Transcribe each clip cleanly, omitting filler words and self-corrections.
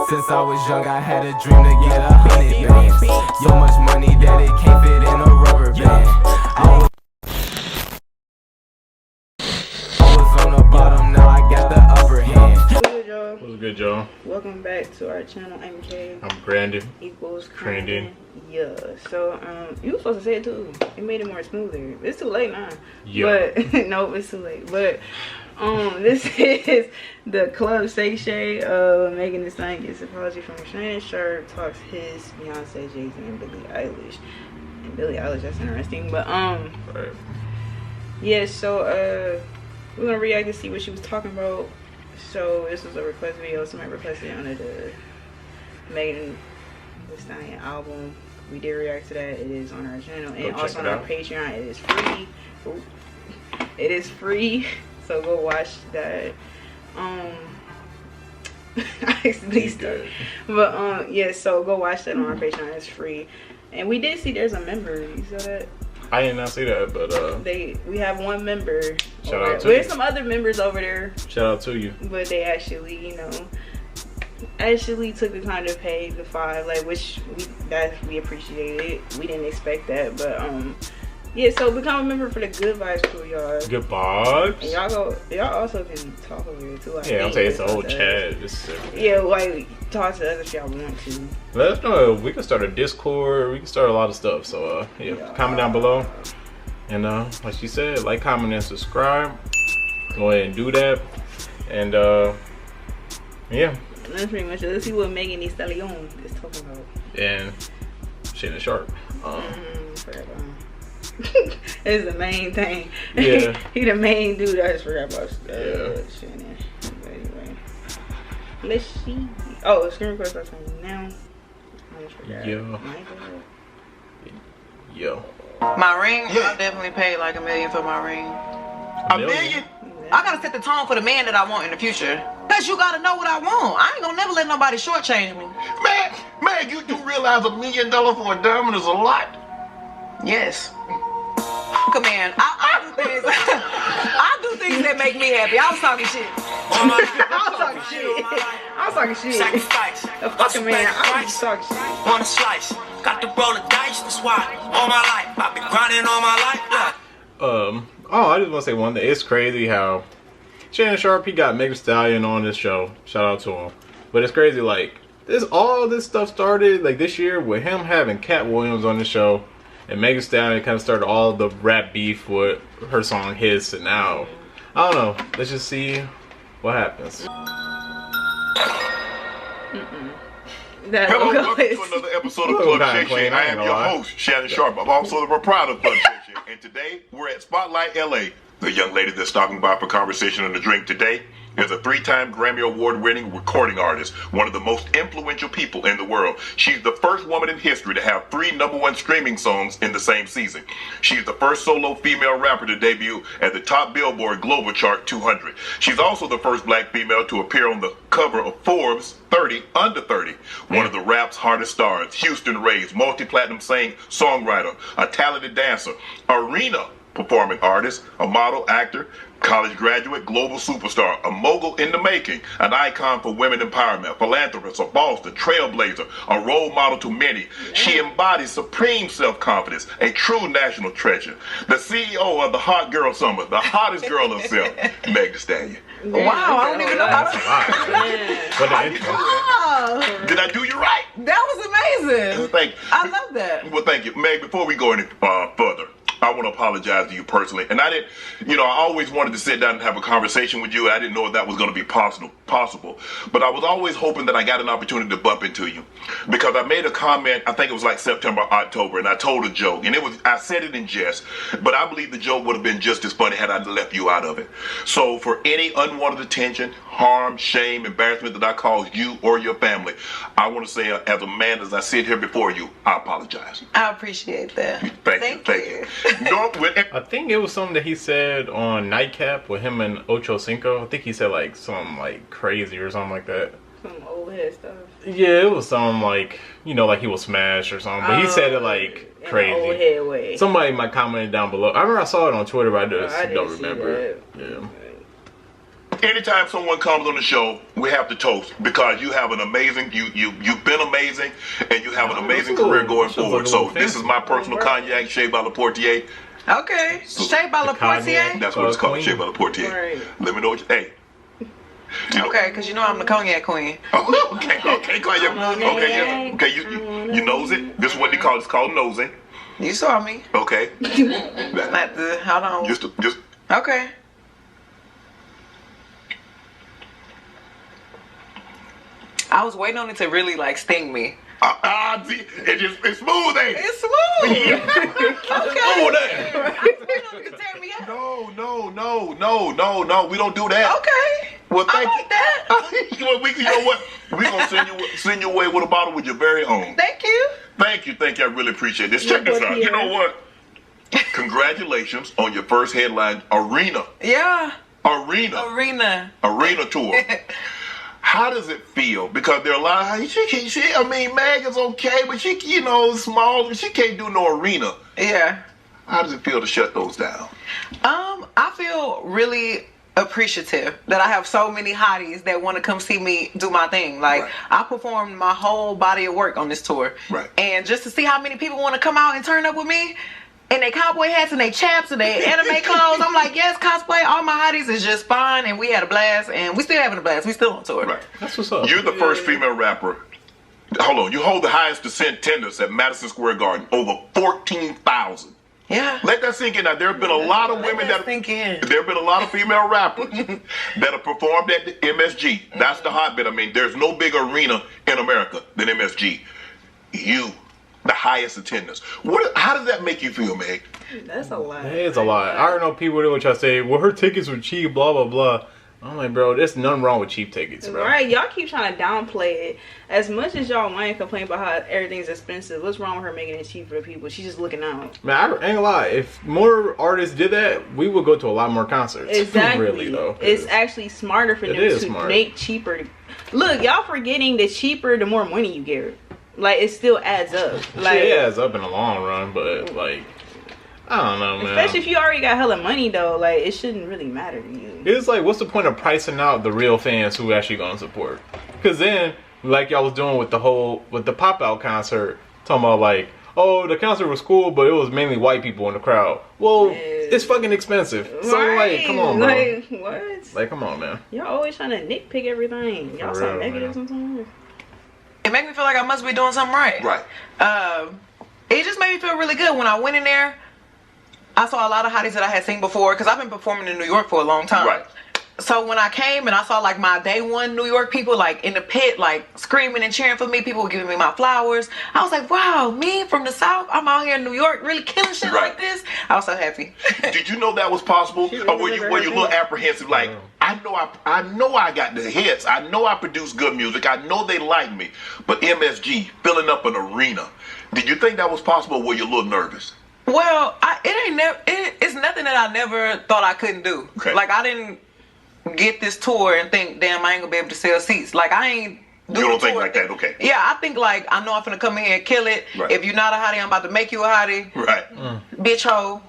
Since I was young, I had a dream to get 100 bands. So much money that it can't fit in a rubber band. I was on the bottom, now I got the upper hand. What's good, y'all? Welcome back to our channel. I'm Kay. I'm Brandon. Equals Brandon. Yeah. So you were supposed to say it too. It made it more smoother. It's too late now. Yeah. But no, it's too late. But this is the club Shay Shay. Megan Thee Stallion gets apology from Shannon. Sharp talks his Beyonce, Jay-Z, and Billie Eilish. And Billie Eilish, that's interesting. But Right. yeah. So we're gonna react and see what she was talking about. So this was a request video. Somebody requested under the Megan Thee Stallion album. We did react to that. It is on our channel and also on our Patreon. It is free. Ooh. It is free. So go watch that. I accidentally started. But yeah, so go watch that on our Patreon. It's free. And we did see there's a member. You saw that? I did not see that, but we have one member. Shout out to There's you. some other members over there. Shout out to you. But they actually, actually took the time to pay the $5, like, which we appreciate it. We didn't expect that, but yeah. So become a member for the Good Vibes crew, y'all. Good vibes. And y'all also can talk over here too. Yeah, I'm saying it's a whole chat. Yeah, like talk to us if y'all want to. Let us know. We can start a Discord. We can start a lot of stuff. So yeah, comment down below. And like she said, like, comment, and subscribe. Go ahead and do that. And yeah. That's pretty much it. Let's see what Megan Thee Stallion is talking about. And Shannon Sharp. It's the main thing. Yeah. He the main dude. I just forgot about Yeah. Shannon. But anyway, let's see. Oh, screen request that's on now. I just forgot. Yo. Yo. My ring, I definitely paid like $1 million for my ring. $1 million? I gotta set the tone for the man that I want in the future. Cause you gotta know what I want. I ain't gonna never let nobody shortchange me. Man, you do realize $1 million for a diamond is a lot? Yes. Come man, I do things. I do things that make me happy. I was talking shit. I was talking shit. The fucking man. I was talking shit. Want a slice? Got to roll the dice. That's why all my life I've been grinding all my life. Oh, I just want to say one thing. It's crazy how Shannon Sharp, he got Megan Thee Stallion on this show. Shout out to him. But it's crazy, like, all this stuff started like this year with him having Cat Williams on the show, and Megan Thee Stallion kind of started all the rap beef with her song His, and now I don't know. Let's just see what happens. Hello, welcome to another episode of Club Shay Shay. I am your host, Shannon Sharp. I'm also the proprietor of Club Shay Shay. And today, we're at Spotlight LA. The young lady that's stopping by for conversation and a drink today is a 3-time Grammy Award-winning recording artist, one of the most influential people in the world. She's the first woman in history to have 3 #1 streaming songs in the same season. She's the first solo female rapper to debut at the top Billboard Global Chart 200. She's also the first black female to appear on the cover of Forbes 30 Under 30, one of the rap's hardest stars, Houston-raised, multi-platinum songwriter, a talented dancer, arena performing artist, a model, actor, college graduate, global superstar, a mogul in the making, an icon for women empowerment, philanthropist, a boss, a trailblazer, a role model to many. She embodies supreme self-confidence, a true national treasure. The CEO of the Hot Girl Summer, the hottest girl herself, Megan Thee Stallion. Wow, I don't even know how to. Did I do you right? That was amazing. Thank you. I love that. Well, thank you. Meg, before we go any further, I want to apologize to you personally. And I didn't, I always wanted to sit down and have a conversation with you. I didn't know if that was going to be possible. But I was always hoping that I got an opportunity to bump into you. Because I made a comment, I think it was like September, October, and I told a joke. And I said it in jest, but I believe the joke would have been just as funny had I left you out of it. So for any unwanted attention, harm, shame, embarrassment that I caused you or your family, I want to say, as a man, as I sit here before you, I apologize. I appreciate that. Thank you. I think it was something that he said on Nightcap with him and Ocho Cinco. I think he said like something like crazy or something like that. Some old head stuff. Yeah, it was something like, you know, like he was smashed or something. But he said it like In crazy. an old head way. Somebody might comment it down below. I remember I saw it on Twitter, but I just I didn't don't see remember. that. Yeah. Anytime someone comes on the show, we have to toast because you have an amazing, you've been amazing, and you have an amazing career going forward. So this is my personal cognac, Shay by La Portier. Okay. Shay by La Portier? That's what it's called, Shay by La Portier. Right. Let me know what you, hey. Okay, because you know I'm the cognac queen. Okay, cognac. Okay, you knows it. This is what they call it. It's called nosing. You saw me. Okay. Not the, hold on. Just. Okay. I was waiting on it to really like sting me. It's smooth, ain't it? It's smooth. Okay. Smooth, ain't it? I was waiting on it to tear me up. No. We don't do that. Okay. Well, I thank like that. you. You know what? We're gonna send you away with a bottle with your very own. Thank you. Thank you. I really appreciate this. Check this out. You know what? Congratulations on your first headline arena tour. How does it feel? Because there are a lot of I mean, Meg is okay, but she, you know, small. She can't do no arena. Yeah. How does it feel to shut those down? I feel really appreciative that I have so many hotties that want to come see me do my thing. Like, Right. I performed my whole body of work on this tour. Right. And just to see how many people want to come out and turn up with me, and they cowboy hats and they chaps and they anime clothes. I'm like, yes, cosplay. All my hotties is just fun, and we had a blast, and we still having a blast. We still on tour. Right. That's what's up. You're the first female rapper. Hold on. You hold the highest attendance at Madison Square Garden, over 14,000. Yeah. Let that sink in. Now, there have been a lot of women that sink in. There have been a lot of female rappers that have performed at the MSG. That's the hotbed. I mean, there's no big arena in America than MSG. You, the highest attendance. How does that make you feel, Meg? That's a lot. It's a lot. I don't know people that would try to say, well, her tickets were cheap, blah, blah, blah. I'm like, bro, there's nothing wrong with cheap tickets, bro. Right, y'all keep trying to downplay it. As much as y'all might complain about how everything's expensive, what's wrong with her making it cheap for the people? She's just looking out. Man, I ain't gonna lie. If more artists did that, we would go to a lot more concerts. Exactly. Really, though. It's actually smarter for them to make cheaper. Look, y'all forgetting that cheaper, the more money you get. Like, it still adds up. Like, it adds up in the long run, but, like, I don't know, man. Especially if you already got hella money, though. Like, it shouldn't really matter to you. It's like, what's the point of pricing out the real fans who actually gonna support? Because then, like y'all was doing with the pop-out concert, talking about like, oh, the concert was cool, but it was mainly white people in the crowd. Well, it's fucking expensive. So, like, come on, bro. Like, what? Like, come on, man. Y'all always trying to nitpick everything. Y'all so negative sometimes. It made me feel like I must be doing something right. Right. It just made me feel really good when I went in there. I saw a lot of hotties that I had seen before because I've been performing in New York for a long time. Right. So when I came and I saw like my day one New York people like in the pit like screaming and cheering for me, people were giving me my flowers. I was like, wow, me from the South, I'm out here in New York really killing shit Right. like this. I was so happy. Did you know that was possible? Or were you a little apprehensive? Like, I know I got the hits. I know I produce good music. I know they like me. But MSG, filling up an arena. Did you think that was possible or were you a little nervous? Well, it's nothing that I never thought I couldn't do. Okay. Like I didn't get this tour and think, damn, I ain't gonna be able to sell seats. Like I ain't. You don't think like that, okay? Yeah, I think like I know I'm finna come in here and kill it. Right. If you're not a hottie, I'm about to make you a hottie. Right. Bitch hoe.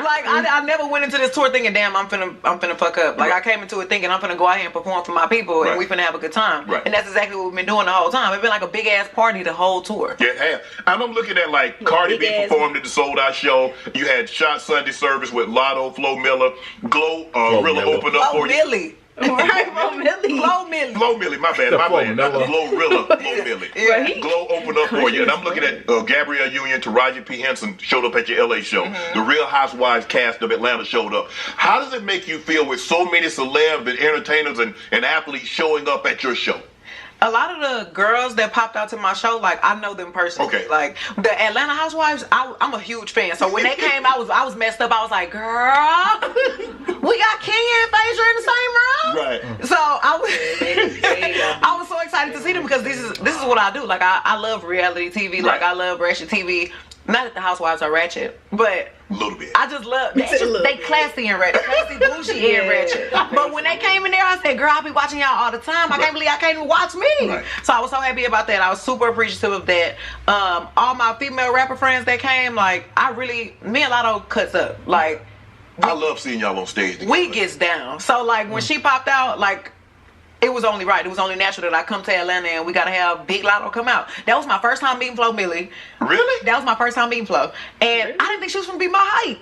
Like I never went into this tour thinking, damn, I'm finna fuck up. Like I came into it thinking I'm finna go out here and perform for my people and we finna have a good time. Right. And that's exactly what we've been doing the whole time. It's been like a big ass party the whole tour. Yeah, it has. And I'm looking at like Cardi B big ass- performed at the sold out show. You had Shot Sunday service with Lotto, Flo Miller, Glow Rilla Miller. opened up for you. Millie. Right, Flo Millie. Flo Millie. Flo Millie, my bad. Glow Rilla, Flo Millie. Yeah. Glow opened up for you. And I'm looking at Gabrielle Union, Taraji P. Henson showed up at your LA show. The Real Housewives cast of Atlanta showed up. How does it make you feel with so many celebs and entertainers and athletes showing up at your show? A lot of the girls that popped out to my show, like I know them personally. Okay. Like the Atlanta Housewives, I'm a huge fan. So when they came, I was messed up. I was like, girl, we got Kenya and Phaedra in the same room. Right. So I was so excited to see them because this is what I do. Like I love reality TV. Like Right. I love ratchet TV. Not that the housewives are ratchet, but A little bit. I just love they classy and ratchet, classy, bougie and ratchet. But when they came in there, I said, "Girl, I be watching y'all all the time. I can't believe I can't even watch me." Right. So I was so happy about that. I was super appreciative of that. All my female rapper friends that came, like me and Lotto cuts up. Like I love seeing y'all on stage together. we gets down. So like when she popped out, like. It was only right. It was only natural that I come to Atlanta and we gotta have Big Lotto come out. That was my first time meeting Flo Millie. Really? That was my first time meeting Flo. And I didn't think she was gonna be my height.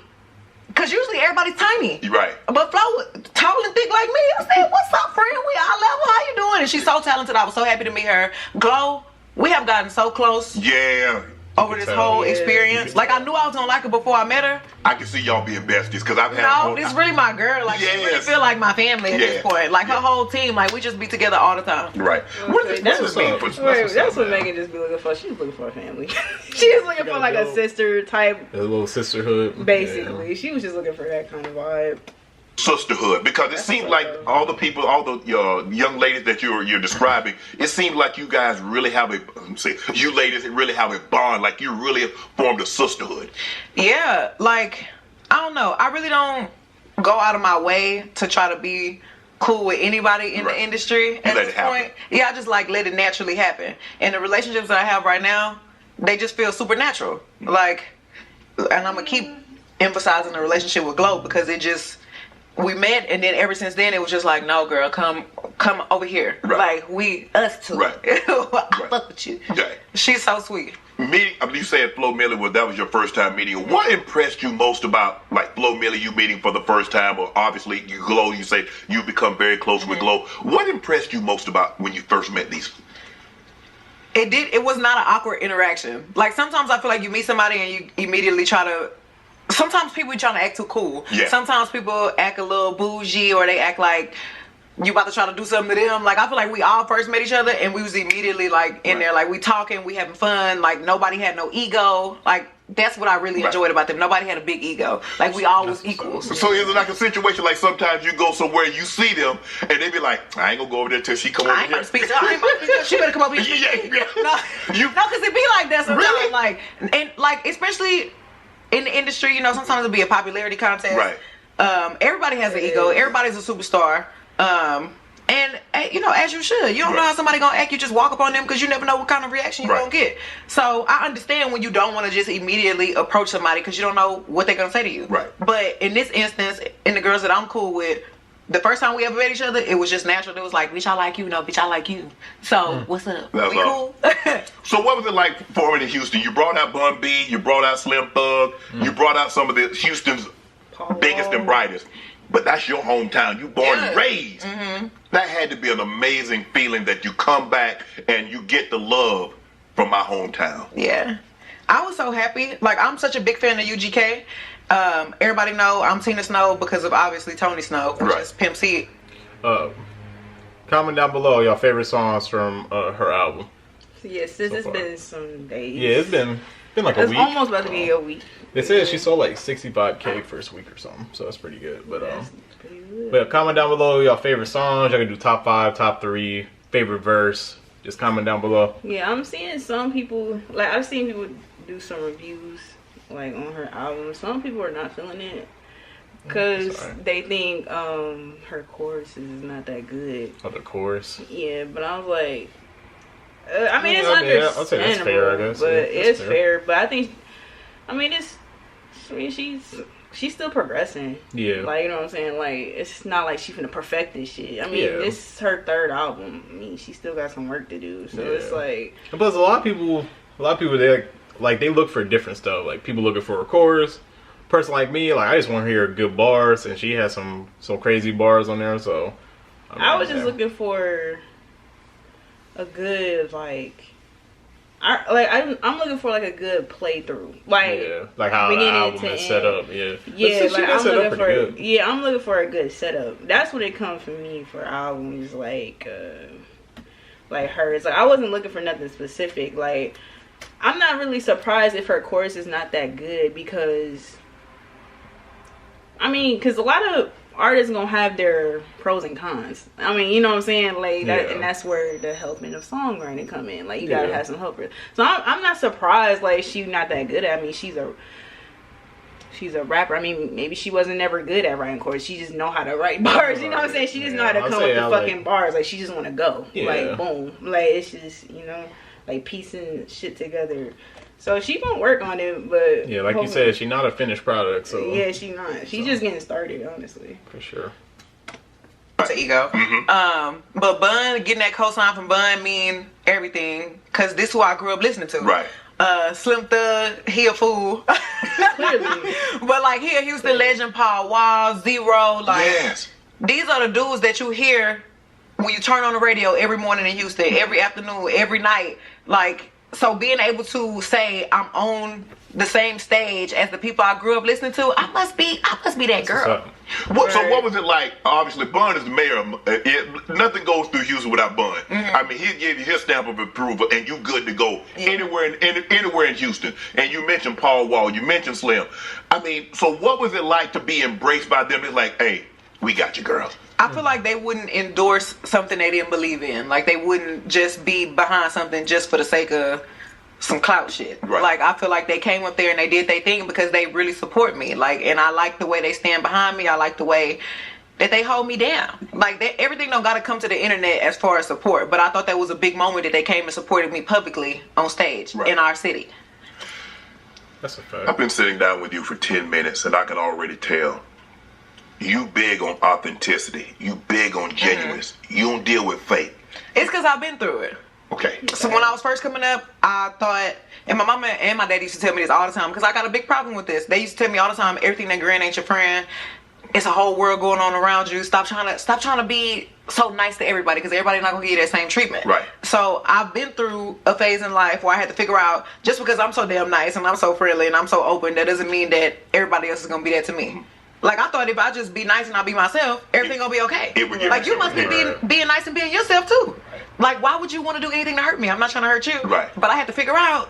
Cause usually everybody's tiny. You're right. But Flo was tall and thick like me. I said, "What's up, friend? We our level. How you doing?" And she's so talented. I was so happy to meet her. Glow, we have gotten so close Yeah. over this whole experience. Like I knew I was gonna like her before I met her. I can see y'all being besties because I've had. No, this is really my girl. Like she really Yes. feel like my family at this Yeah. point. Like Yeah. her whole team. Like we just be together all the time. Right. That's what's up. what's Wait, that's what man. Megan just be looking for. She's looking for a family. She's looking for like a sister type, A little sisterhood. basically. She was just looking for that kind of vibe. sisterhood, because it seemed like all the people, all the young ladies that you're describing, it seemed like you guys really have you ladies really have a bond, like you really formed a sisterhood. Yeah, like I don't know. I really don't go out of my way to try to be cool with anybody in the industry at let this it happen. point. Yeah, I just like let it naturally happen. And the relationships that I have right now, they just feel supernatural. Like, and I'm gonna keep emphasizing the relationship with Glow because we met, and then ever since then it was just like, no girl, come over here. Right. Like us two. Right. I fuck with you. Right. She's so sweet. Meeting, I mean, you said Flo Millie that was your first time meeting her. What impressed you most about like Flo Millie, you meeting for the first time, or obviously you Glow, you say you become very close with Glow. What impressed you most about when you first met these? It was not an awkward interaction. Like sometimes I feel like you meet somebody and you immediately try to. Sometimes people be trying to act too cool. Yeah. Sometimes people act a little bougie, or they act like you about to try to do something to them. Like I feel like we all first met each other and we was immediately like in there, like we talking, we having fun. Like nobody had no ego. Like that's what I really enjoyed about them. Nobody had a big ego. Like we all was equals. So is it like a situation like sometimes you go somewhere, you see them, and they be like, I ain't gonna go over there till she come over I ain't here. about to speak to her. I ain't about to speak to her. She better come over here. Yeah. No, because it be like that sometimes. Really? Like, and like especially in the industry, you know, sometimes it'll be a popularity contest. Right. Everybody has an ego. Everybody's a superstar. And you know, as you should. You don't know how somebody gonna act. You just walk up on them because you never know what kind of reaction you're gonna get. So I understand when you don't want to just immediately approach somebody because you don't know what they're gonna say to you. Right. But in this instance, in the girls that I'm cool with, the first time we ever met each other, it was just natural. It was like, bitch, I like you. No, bitch, I like you. So what's up? That's we all. cool? So what was it like performing in Houston? You brought out Bun B, you brought out Slim Thug, you brought out some of the Houston's biggest and brightest. But that's your hometown. You born and raised. That had to be an amazing feeling that you come back and you get the love from my hometown. Yeah. I was so happy. Like, I'm such a big fan of UGK. Everybody know I'm Tina Snow because of obviously Tony Snow, which is Pimp C. Comment down below your favorite songs from her album. Yes, So it's far. been some days. Yeah, it's been like a It's week. almost about to be a week. They said she sold like 65K first week or something, so that's pretty good. But That's pretty good. but comment down below your favorite songs. Y'all can do top 5, top 3, favorite verse. Just comment down below. Yeah, I'm seeing some people, like I've seen people do some reviews like on her album. Some people are not feeling it because Sorry. they think her chorus is not that good. Oh, the chorus. Yeah, but I was like, I mean, Yeah, it's I mean, understandable, I'll say that's fair, I guess. but Yeah, it's that's fair. But I think, I mean, she's still progressing. Yeah. Like, you know what I'm saying? Like, it's not like she's finna perfect this shit. I mean, Yeah. this is her third album. I mean, she still got some work to do. So it's like, And plus, a lot of people they look for different stuff. Like people looking for a chorus. Person like me, like I just want to hear good bars, and she has some crazy bars on there. So I was just looking for a good I'm looking for like a good playthrough, like how the beginning album to is set end. up. Yeah, Yeah, She like got I'm set up looking for pretty good. I'm looking for a good setup. That's what it comes for me for albums like hers. Like I wasn't looking for nothing specific. Like I'm not really surprised if her chorus is not that good because I mean, because a lot of artists gonna have their pros and cons. I mean, you know what I'm saying? Like that, and that's where the helping of songwriting come in. Like you gotta have some helpers. So I'm not surprised. Like she's not that good at. I mean, she's a rapper. I mean, maybe she wasn't never good at writing chords. She just know how to write bars. You know what I'm saying? She just know how to come up with the fucking bars. Like she just want to go. Like boom. Like it's just like piecing shit together. So she gonna work on it, but yeah, like you said, she's not a finished product. So yeah, she not. She's just getting started, honestly. For sure. To ego. But Bun, getting that cosign from Bun mean everything, cause this is who I grew up listening to. Right. Slim Thug, he a fool. Clearly. But like here, Houston legend, Paul Wall, Zero, like Yes. these are the dudes that you hear when you turn on the radio every morning in Houston, every afternoon, every night. Like, so being able to say I'm on the same stage as the people I grew up listening to, I must be that girl. So what was it like? Obviously, Bun is the mayor. Nothing goes through Houston without Bun. I mean, he'll give you his stamp of approval, and you good to go anywhere in Houston. And you mentioned Paul Wall, you mentioned Slim. I mean, so what was it like to be embraced by them? It's like, hey, we got you, girl. I feel like they wouldn't endorse something they didn't believe in. Like they wouldn't just be behind something just for the sake of some clout shit. Right. Like I feel like they came up there and they did their thing because they really support me. Like, and I like the way they stand behind me. I like the way that they hold me down. Like everything don't gotta come to the internet as far as support. But I thought that was a big moment that they came and supported me publicly on stage in our city. That's a fact. I've been sitting down with you for 10 minutes, and I can already tell you big on authenticity. You big on genuineness. You don't deal with fake. It's because I've been through it. Okay. So when I was first coming up, I thought, and my mama and my daddy used to tell me this all the time, because I got a big problem with this. They used to tell me all the time, everything that grand ain't your friend. It's a whole world going on around you. Stop trying to be so nice to everybody, because everybody's not gonna give you that same treatment. Right. So I've been through a phase in life where I had to figure out, just because I'm so damn nice and I'm so friendly and I'm so open, that doesn't mean that everybody else is gonna be that to me. Like I thought if I just be nice and I be myself, everything gonna be okay. Like you must be being nice and being yourself too. Like why would you want to do anything to hurt me? I'm not trying to hurt you. Right. But I had to figure out,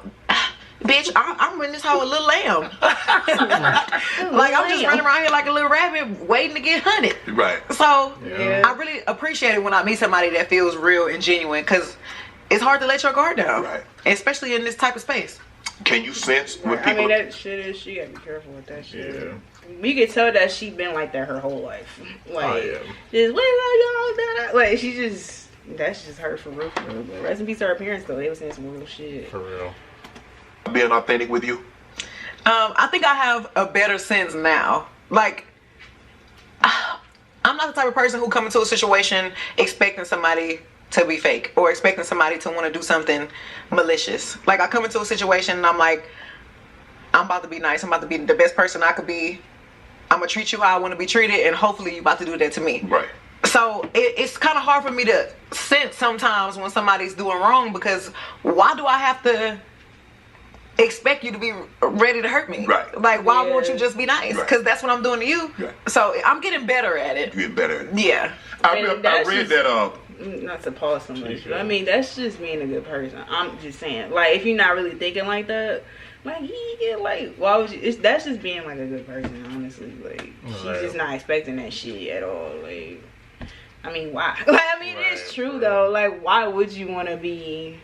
bitch, I'm in this whole little lamb. Like I'm just running around here like a little rabbit waiting to get hunted. Right. So I really appreciate it when I meet somebody that feels real and genuine, because it's hard to let your guard down. Right. Especially in this type of space. Can you sense when people... I mean, that shit is, she gotta be careful with that shit. Yeah. We could tell that she been like that her whole life. Like, just, like, she just, that's just her for real. But rest in peace to her parents, though. They was saying some real shit. For real. Being authentic with you? I think I have a better sense now. Like, I'm not the type of person who come into a situation expecting somebody to be fake or expecting somebody to want to do something malicious. Like I come into a situation and I'm like, I'm about to be nice. I'm about to be the best person I could be. I'm gonna treat you how I want to be treated, and hopefully you about to do that to me. Right. So it's kind of hard for me to sense sometimes when somebody's doing wrong, because why do I have to expect you to be ready to hurt me? Right. Like why won't you just be nice? Because that's what I'm doing to you. Right. So I'm getting better at it. You get better at it. Yeah. I read that not to pause so much, but I mean that's just being a good person. I'm just saying, like if you're not really thinking like that, like yeah, like why would you? That's just being like a good person, honestly. Like she's just not expecting that shit at all. Like I mean, why? Like I mean, it's true though. Like why would you want to be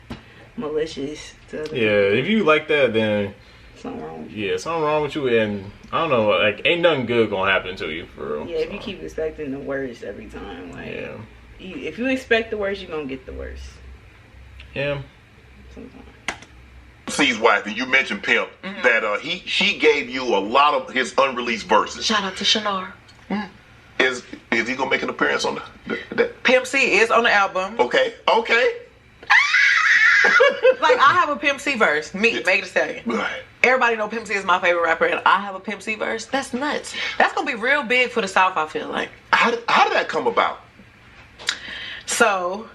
malicious to other people? If you like that, then something wrong with you. Yeah, something wrong with you, and I don't know, like ain't nothing good gonna happen to you for real. Yeah, if you keep expecting the worst every time, like if you expect the worst, you're gonna get the worst. Yeah. Sometimes. C's wife, and you mentioned Pimp, that she gave you a lot of his unreleased verses. Shout out to Shannon. Is he gonna make an appearance on that? Pimp C is on the album. Okay. Like I have a Pimp C verse. Me, Megan Thee Stallion. Right. Everybody know Pimp C is my favorite rapper, and I have a Pimp C verse. That's nuts. That's gonna be real big for the South, I feel like. How did that come about? So,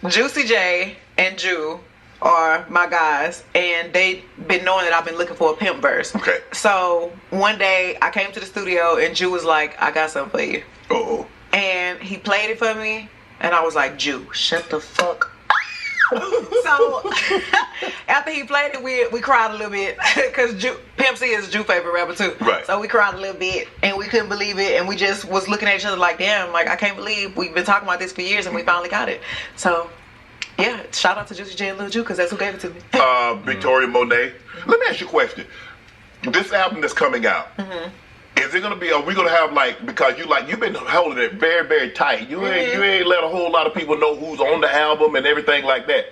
Juicy J and Jew are my guys, and they been knowing that I've been looking for a pimp verse. Okay. So one day I came to the studio and Jew was like, "I got something for you." Uh-oh. And he played it for me, and I was like, "Jew, shut the fuck." So after he played it, we cried a little bit because Pimp C is Drew's favorite rapper too. Right. So we cried a little bit and we couldn't believe it, and we just was looking at each other like, damn, like I can't believe we've been talking about this for years and we finally got it. So yeah, shout out to Juicy J and Lil Ju because that's who gave it to me. Victoria Monet. Let me ask you a question. This album that's coming out, is it gonna be? Are we gonna have like, because you've been holding it very, very tight. You ain't let a whole lot of people know who's on the album and everything like that.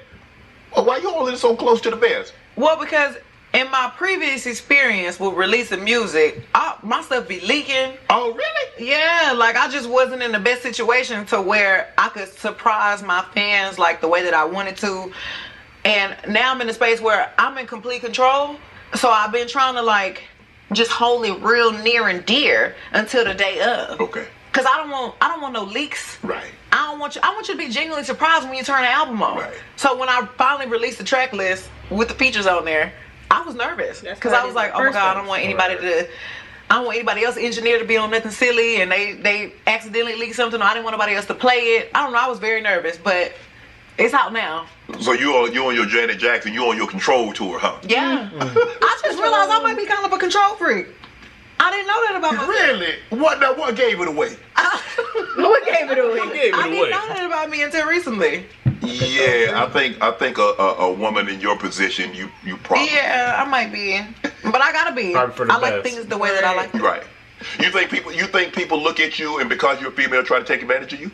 Well, why you holding it so close to the vest? Well, because in my previous experience with releasing music, my stuff be leaking. Oh, really? Yeah, like I just wasn't in the best situation to where I could surprise my fans like the way that I wanted to. And now I'm in a space where I'm in complete control. So I've been trying to like just hold it real near and dear until the day of. Okay. Cause I don't want no leaks. Right. I want you to be genuinely surprised when you turn the album on. Right. So when I finally released the track list with the features on there, I was nervous because I was like, oh my God, I don't want anybody else engineer to be on nothing silly and they accidentally leak something or I didn't want nobody else to play it. I don't know, I was very nervous, but it's out now. So you on your Janet Jackson, you on your control tour, huh? Yeah. I just realized I might be kind of a control freak. I didn't know that about myself. Really? What gave it away? What gave it away? Who gave it I away? didn't know that about me until recently. Yeah, I think a woman in your position, you probably. Yeah, I might be, but I gotta be. Probably for the I like best. things the way that I like them. Right. You think people look at you and because you're a female try to take advantage of you?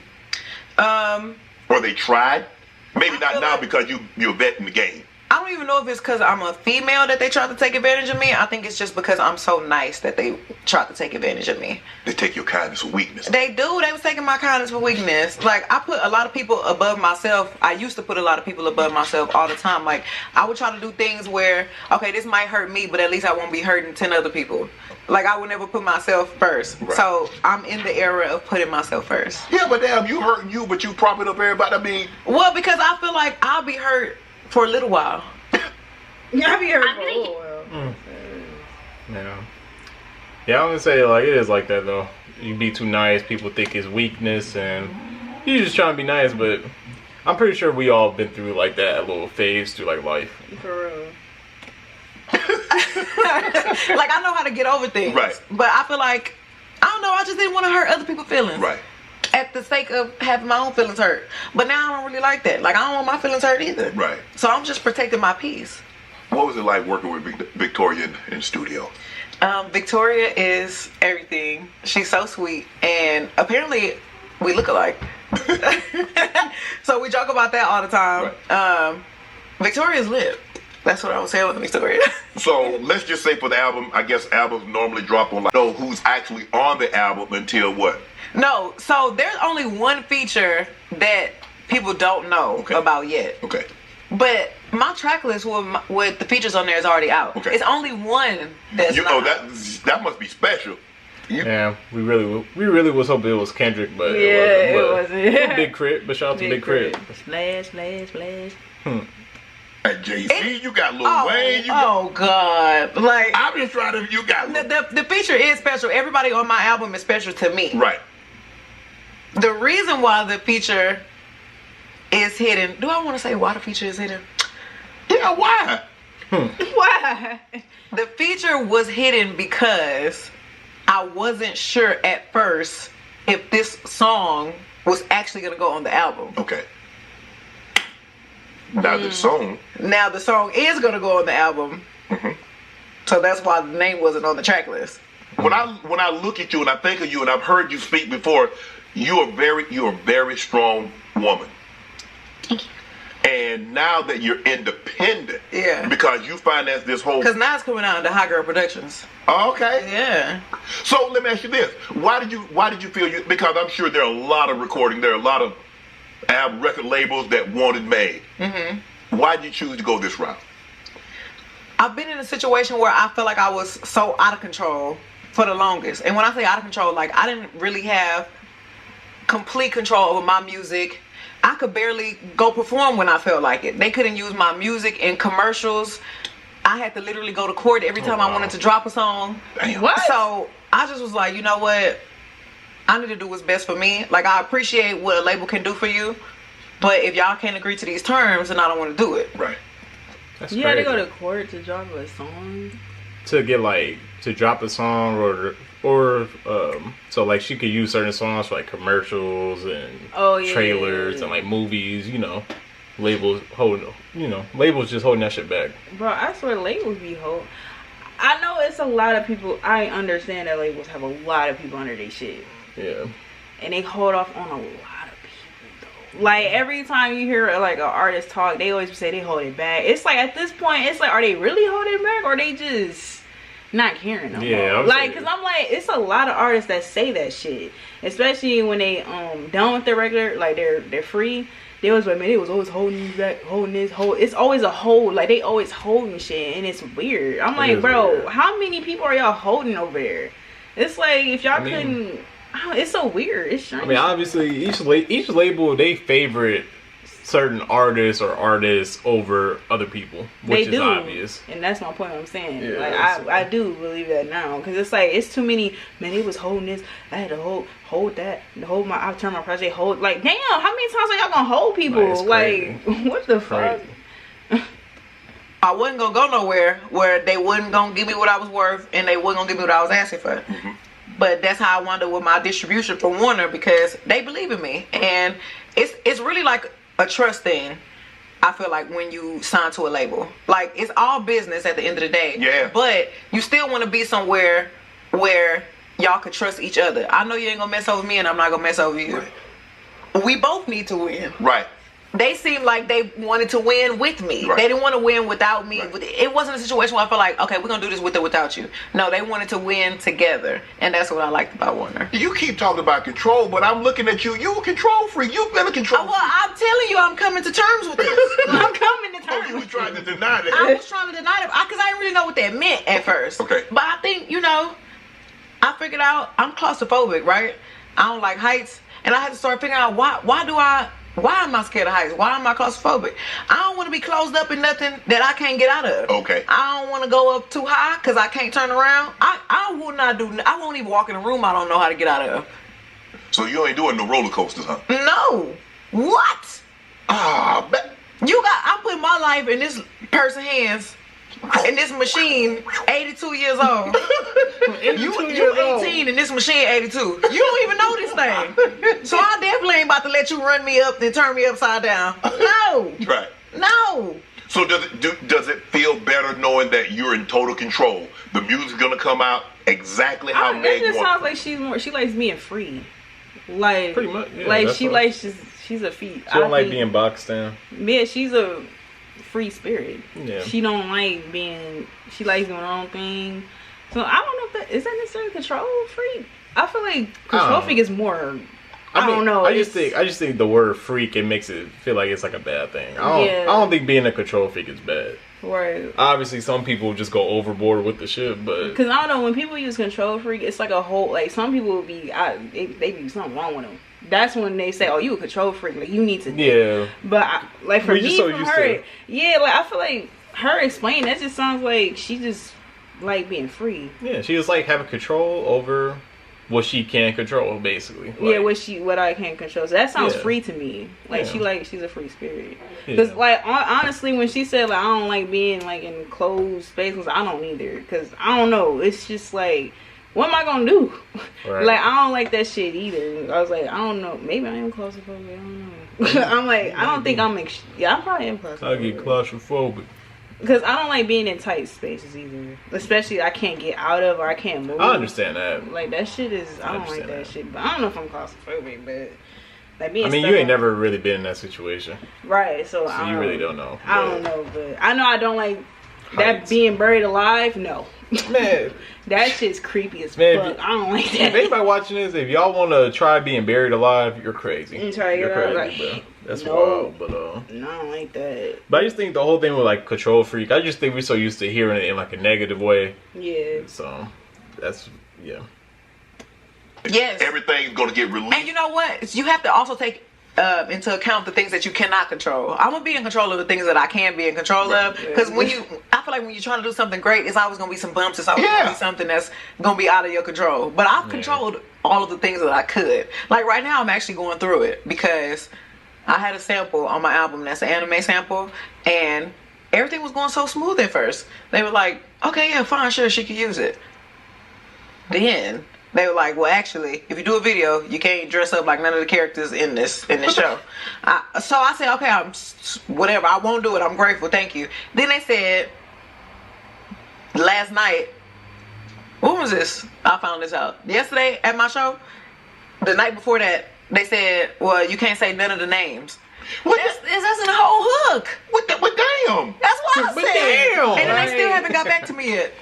Or they tried? Maybe I not feel now like- because you're a vet in the game. I don't even know if it's because I'm a female that they try to take advantage of me. I think it's just because I'm so nice that they try to take advantage of me. They take your kindness for weakness. They do. They was taking my kindness for weakness. Like, I put a lot of people above myself. I used to put a lot of people above myself all the time. Like, I would try to do things where, okay, this might hurt me, but at least I won't be hurting 10 other people. Like, I would never put myself first. Right. So, I'm in the era of putting myself first. Yeah, but damn, you hurting you, but you propping up everybody. I mean, Well, because I feel like I'll be hurt for a little while. I be here for a little while. Yeah, I'm gonna say like it is like that though. You be too nice, people think it's weakness, and you just trying to be nice. But I'm pretty sure we all been through like that little phase through like life. For real. Like, I know how to get over things. Right. But I feel like, I don't know, I just didn't want to hurt other people's feelings. right. At the sake of having my own feelings hurt. But now I don't really like that. Like, I don't want my feelings hurt either. Right. So I'm just protecting my peace. What was it like working with Victoria in the studio? Victoria is everything. She's so sweet. And apparently, we look alike. So we joke about that all the time. Right. Victoria's lit. That's what I was saying with Victoria. So let's just say for the album, I guess albums normally drop on like, know who's actually on the album until what? No, so there's only one feature that people don't know Okay. about yet. Okay. But my track list with the features on there is already out. Okay. It's only one that's You not know out. that must be special. Yeah, we really was hoping it was Kendrick, but Yeah, it wasn't. wasn't. Big Crit, but shout out to Big Crit. Splash, splash, splash. At Jay-Z, you got Lil Oh, Wayne, you got. oh God! Like I'm just trying to. You got. the feature is special. Everybody on my album is special to me. Right. The reason why the feature is hidden. Do I want to say why the feature is hidden? Yeah. Why? Why? The feature was hidden because I wasn't sure at first if this song was actually gonna go on the album. Okay. Now the song. Now the song is gonna go on the album, so that's why the name wasn't on the track list. When I look at you and I think of you and I've heard you speak before, you're a very strong woman. Thank you. And now that you're independent, Yeah. because you finance this whole. Because now it's coming out into Hot Girl Productions. Okay. Yeah. So let me ask you this: Why did you feel you? Because I'm sure there are a lot of recording, there are a lot of album record labels that wanted made. Mm-hmm. Why did you choose to go this route? I've been in a situation where I felt like I was so out of control for the longest. And when I say out of control, like I didn't really have complete control over my music. I could barely go perform when I felt like it. They couldn't use my music in commercials. I had to literally go to court every time I wanted to drop a song. Damn. What? So I just was like, you know what? I need to do what's best for me. Like, I appreciate what a label can do for you, but if y'all can't agree to these terms, then I don't want to do it. Right. That's You crazy. had to go to court to drop a song? to get like to drop a song or so like she could use certain songs for like commercials and trailers and like movies, you know, labels just holding that shit back. Bro, I swear labels be holding. I know it's a lot of people. I understand that labels have a lot of people under their shit. Yeah. And they hold off on a lot of people though. Like every time you hear like an artist talk, they always say they hold it back. It's like at this point, it's like, are they really holding it back or are they just not caring no more? Like, cause I'm like, it's a lot of artists that say that shit, especially when they done with their regular, like they're free. They was like, man, they was always holding back, it's always a hold, like they always holding shit, and it's weird. I'm like, bro, weird. How many people are y'all holding over there? It's like if y'all couldn't, it's so weird. It's strange. I mean, obviously each label they favorite certain artists or artists over other people, which is obvious. And that's my point. I'm saying, yeah, like I do believe that now, because it's like it's too many. Man, they was holding this. I had to hold that. Hold my. I turned my project. Hold like damn. How many times are y'all gonna hold people? Like what the fuck? I wasn't gonna go nowhere where they wasn't gonna give me what I was worth, and they wasn't gonna give me what I was asking for. Mm-hmm. But that's how I wound up with my distribution for Warner, because they believe in me, and it's really like a trust thing. I feel like when you sign to a label, like it's all business at the end of the day. Yeah. But you still want to be somewhere where y'all could trust each other. I know you ain't gonna mess over me, and I'm not gonna mess over you. Right. We both need to win. Right. They seemed like they wanted to win with me. Right. They didn't want to win without me. Right. It wasn't a situation where I felt like, okay, we're going to do this with or without you. No, they wanted to win together. And that's what I liked about Warner. You keep talking about control, but I'm looking at you. You a control freak. You've been a control freak. Well, I'm telling you, I'm coming to terms with this. I'm coming to terms. Oh, you were trying to deny that. I was trying to deny it because I didn't really know what that meant at first. Okay. But I think, I figured out I'm claustrophobic, right? I don't like heights. And I had to start figuring out why am I scared of heights? Why am I claustrophobic? I don't want to be closed up in nothing that I can't get out of. Okay. I don't want to go up too high because I can't turn around. I won't even walk in a room I don't know how to get out of. So you ain't doing no roller coasters, huh? No. What? I'm putting my life in this person's hands. In this machine, 82 years old. You 18 and this machine 82. You don't even know this thing. So I definitely ain't about to let you run me up and turn me upside down. No. Right. No. So does it feel better knowing that you're in total control? The music's gonna come out exactly how Meg wants. It just wants. Sounds like she likes being free. Like pretty much. Yeah, like she's a feet. She don't like being boxed down. Yeah, she's a free spirit. Yeah. She don't like being. She likes doing her own thing. So I don't know if that necessarily control freak. I feel like control freak is more. I don't know. I just think the word freak, it makes it feel like it's like a bad thing. I don't think being a control freak is bad. Right. Obviously, some people just go overboard with the shit, but because I don't know, when people use control freak, it's like a whole like some people will be they be something wrong with them. That's when they say, "Oh, you a control freak. Like you need to." Yeah. But like for me, from her, yeah, like I feel like her explaining that just sounds like she just like being free. Yeah, she just like having control over what she can control, basically. Like, yeah, what I can't control. So that sounds free to me. Like she's a free spirit. Because like honestly, when she said like I don't like being like in closed spaces, I don't either. Because I don't know. It's just like, what am I gonna do? Right. Like I don't like that shit either. I was like, I don't know. Maybe I am claustrophobic. I don't know. I'm like, I don't think I probably am claustrophobic. I get claustrophobic. Because I don't like being in tight spaces either. Especially I can't get out of or I can't move. I understand that. Like that shit is, I don't like that shit. But I don't know if I'm claustrophobic, but like being you ain't never really been in that situation. Right, so you really don't know. I don't know, but I know I don't like that being buried alive. No. Man. That shit's creepy as fuck. I don't like that. If anybody watching this, if y'all want to try being buried alive, you're crazy. You're crazy, bro. That's wild, but no, I don't like that. But I just think the whole thing with like control freak, I just think we're so used to hearing it in like a negative way. Yeah. So that's Yes. Everything's gonna get released. And you know what? You have to also take into account the things that you cannot control. I'm gonna be in control of the things that I can be in control of. Because I feel like when you're trying to do something great, it's always gonna be some bumps. It's always gonna be something that's gonna be out of your control. But I've controlled all of the things that I could. Like right now, I'm actually going through it because I had a sample on my album that's an anime sample, and everything was going so smooth at first. They were like, okay, yeah, fine, sure, she could use it. Then they were like, well, actually, if you do a video, you can't dress up like none of the characters in this show. So I said, okay, whatever, I won't do it. I'm grateful, thank you. Then they said, last night, when was this? I found this out yesterday at my show. The night before that, they said, well, you can't say none of the names. What? That's in the whole hook. What damn? That's what I But said. damn. And then they still haven't got back to me yet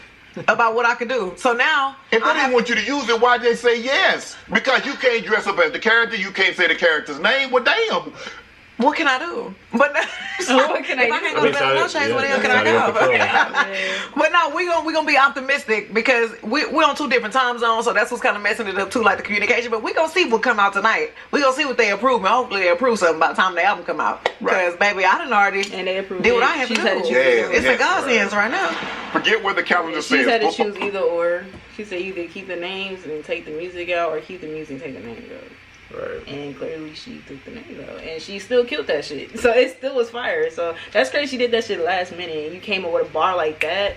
about what I could do. So now, If they didn't want you to use it, why'd they say yes? Because you can't dress up as the character, you can't say the character's name. Well, damn. what can I do? But What can I if I do? can't go to Better No Chase, where the hell can I go? But no, we gonna be optimistic because we're on 2 different time zones, so that's what's kind of messing it up too, like the communication. But we gonna see what come out tonight. We gonna see what they approve, and hopefully they approve something by the time the album come out. Because baby, I done already And they approved did what it. I have to She's do. had to choose Yeah. It's in God's Right. hands right now. Forget what the calendar She's says. had to choose either or. She said either keep the names and take the music out, or keep the music and take the names out. Right. And clearly she took the name out, and she still killed that shit. So it still was fire. So that's crazy. She did that shit last minute, and you came up with a bar like that.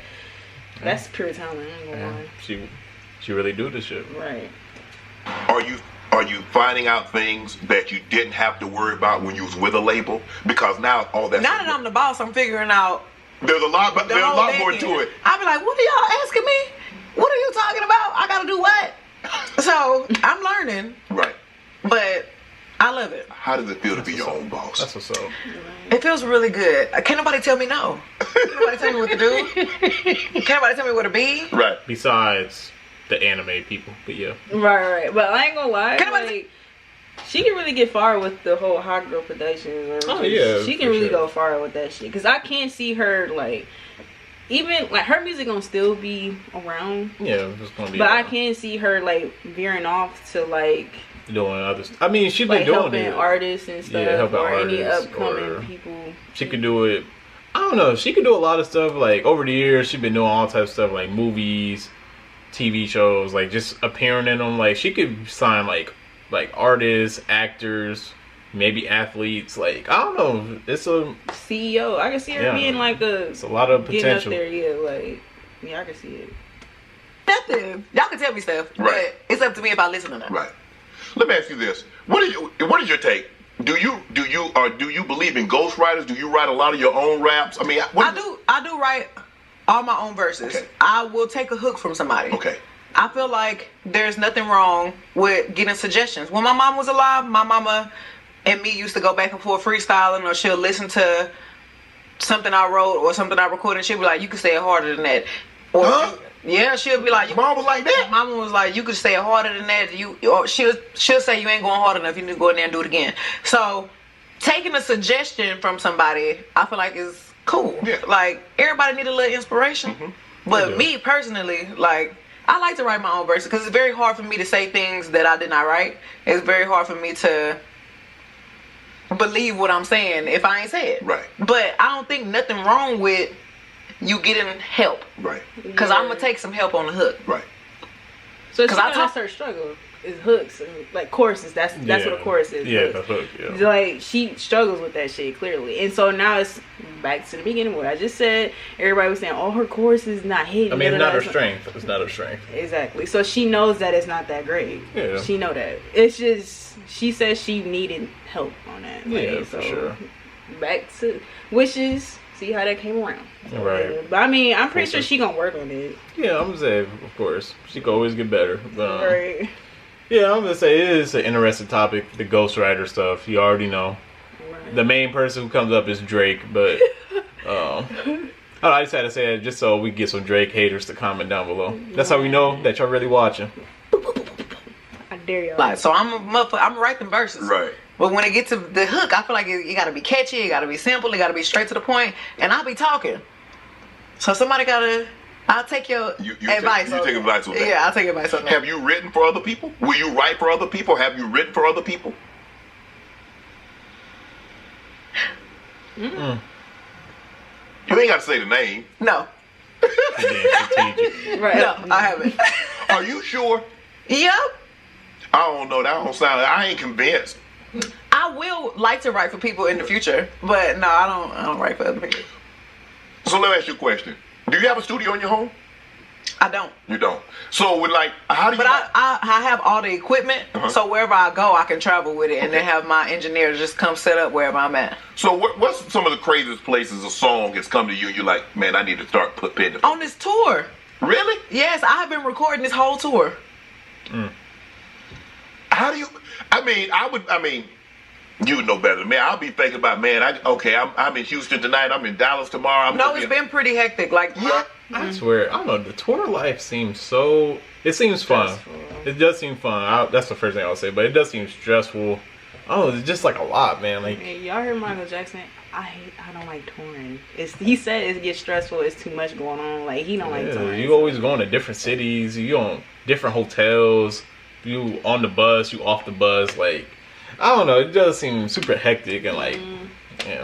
That's pure talent. I ain't gonna Yeah. lie. She really do this shit. Right. Are you finding out things that you didn't have to worry about when you was with a label? Because now all that. Now that I'm the boss, I'm figuring out There's a lot, but the there's a whole lot back more end. to it. I be like, what are y'all asking me? What are you talking about? I gotta do what? So I'm learning, Right. but I love it. How does it feel to be your own boss? That's what's up. It feels really good. Can't nobody tell me no. Can't nobody tell me what to do. Can't nobody tell me where to be. Right. Besides the anime people, but yeah. Right. But I ain't gonna lie. Can I- Like, she can really get far with the whole hot girl productions. Oh, yeah, She for can really sure. go far with that shit. Cause I can't see her like, even like her music gonna still be around. Yeah, it's gonna be. But I can't see her like veering off to like doing other. I mean, she's been like doing helping it. artists and stuff, Yeah, helping or any artists, upcoming or people. She could do it. I don't know. She could do a lot of stuff. Like over the years, she's been doing all types of stuff, like movies, TV shows, like just appearing in them. Like she could sign like artists, actors, maybe athletes. Like I don't know. It's a CEO, I can see her Yeah. being like it's a lot of getting up potential. there. Yeah, like I can see it. Nothing. Y'all can tell me stuff, Right. but it's up to me if I listen or not. Right. Let me ask you this: What is your take? Do you believe in ghostwriters? Do you write a lot of your own raps? I mean, I do write all my own verses. Okay. I will take a hook from somebody. Okay. I feel like there's nothing wrong with getting suggestions. When my mom was alive, my mama and me used to go back and forth freestyling, or she'll listen to something I wrote or something I recorded, and she'll be like, you could say it harder than that. Or Huh? yeah, she'll be like, Mom was like that. Mama was like, you could say it harder than that. Or she'll say you ain't going hard enough. You need to go in there and do it again. So taking a suggestion from somebody, I feel like is cool. Yeah. Like everybody need a little inspiration. But Yeah. me personally, like I like to write my own verses because it's very hard for me to say things that I did not write. It's very hard for me to believe what I'm saying if I ain't say it. Right. But I don't think nothing wrong with you getting help. Right. Because I'm gonna take some help on the hook. Right. So it's 'Cause I that's her struggle. Is hooks and like choruses. That's what a chorus is. Yeah, hooks. the hook. Yeah. Like she struggles with that shit clearly, and so now it's back to the beginning. What I just said. Everybody was saying, "Oh, her chorus is not hitting." I mean, it's not her da-da-da. strength. It's not her strength. Exactly. So she knows that it's not that great. Yeah. She know that. It's just she says she needed help on that. Like, Yeah, for sure. Back to wishes. See how that came around. Right. But I mean, I'm pretty sure Okay. she gonna work on it. Yeah, I'm gonna say, of course, she could always get better. But, Right. yeah, I'm gonna say it is an interesting topic. The ghostwriter stuff. You already know. Right. The main person who comes up is Drake, but I just had to say it just so we get some Drake haters to comment down below. That's how we know that y'all really watching. I dare y'all. Like, so I'm gonna write them verses. Right. But when it gets to the hook, I feel like it gotta be catchy, it gotta be simple, it gotta be straight to the point, and I'll be talking. So I'll take your advice. You take advice on that. Yeah, I'll take advice on that. Have you written for other people? Will you write for other people? Have you written for other people? You ain't got to say the name. No. Being strategic. Right. No, I haven't. Are you sure? Yep. I don't know. That don't sound. I ain't convinced. I will like to write for people in the future, but no, I don't write for other people. So let me ask you a question. Do you have a studio in your home? I don't. You don't. So with like, how do you? But I have all the equipment, so wherever I go, I can travel with it, and then have my engineers just come set up wherever I'm at. So what's some of the craziest places a song has come to you and you're like, man, I need to start putting it on this tour? Really? Yes, I have been recording this whole tour. How do you? I mean, you know better than me. I'll be thinking about, man. I'm in Houston tonight. I'm in Dallas tomorrow. It's been pretty hectic. Like, I swear, I don't know. The tour life seems so. It seems fun. Stressful. It does seem fun. That's the first thing I would say. But it does seem stressful. Oh, it's just like a lot, man. Like, hey, y'all heard Michael Jackson? I don't like touring. He said it gets stressful. It's too much going on. Like, he don't like touring. You always going to different cities. You on different hotels. You on the bus. You off the bus. Like, I don't know. It does seem super hectic and like, yeah.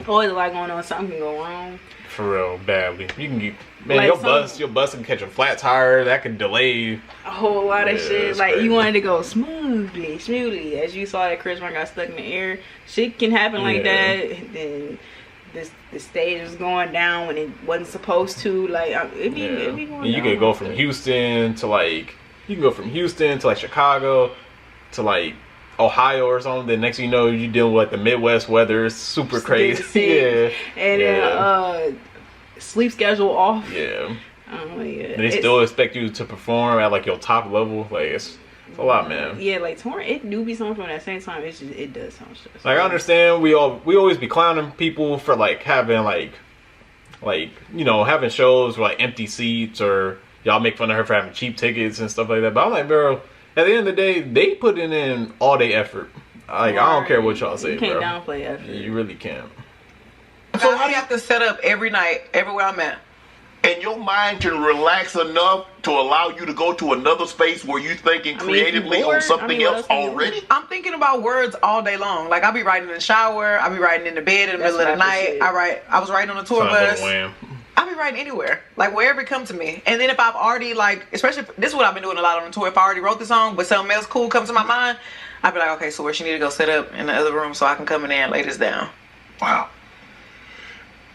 Always a lot going on. Something can go wrong. For real, badly. You can get, man, like your bus can catch a flat tire. That can delay a whole lot of shit. Like, crazy. you wanted to go smoothly. As you saw that Chris Brown got stuck in the air. Shit can happen like that. Then the stage was going down when it wasn't supposed to. Like, it be going down. You could go from Houston to like, Chicago to like Ohio or something. Then next thing you know, you dealing with like the Midwest weather. It's super crazy. And then sleep schedule off. Yeah. Yeah. They still expect you to perform at like your top level. Like, it's a lot, man. Yeah, like touring, it do be something, but at the same time, it does sound stressful. Like, I understand we always be clowning people for like having like having shows with like empty seats, or y'all make fun of her for having cheap tickets and stuff like that. But I'm like, bro, at the end of the day, they put in all day effort. Like, I don't care what y'all say, bro. You can't downplay effort. You really can't. So how do you have to set up every night, everywhere I'm at? And your mind can relax enough to allow you to go to another space where you're thinking creatively on something else already? I'm thinking about words all day long. Like, I'll be writing in the shower. I'll be writing in the bed in the middle of the night. I was writing on the tour bus. I'll be writing anywhere. Like, wherever it comes to me. And then if I've already, like, especially, this is what I've been doing a lot on the tour. If I already wrote the song, but something else cool comes to my mind, I'll be like, okay, so where she need to go set up in the other room so I can come in there and lay this down. Wow.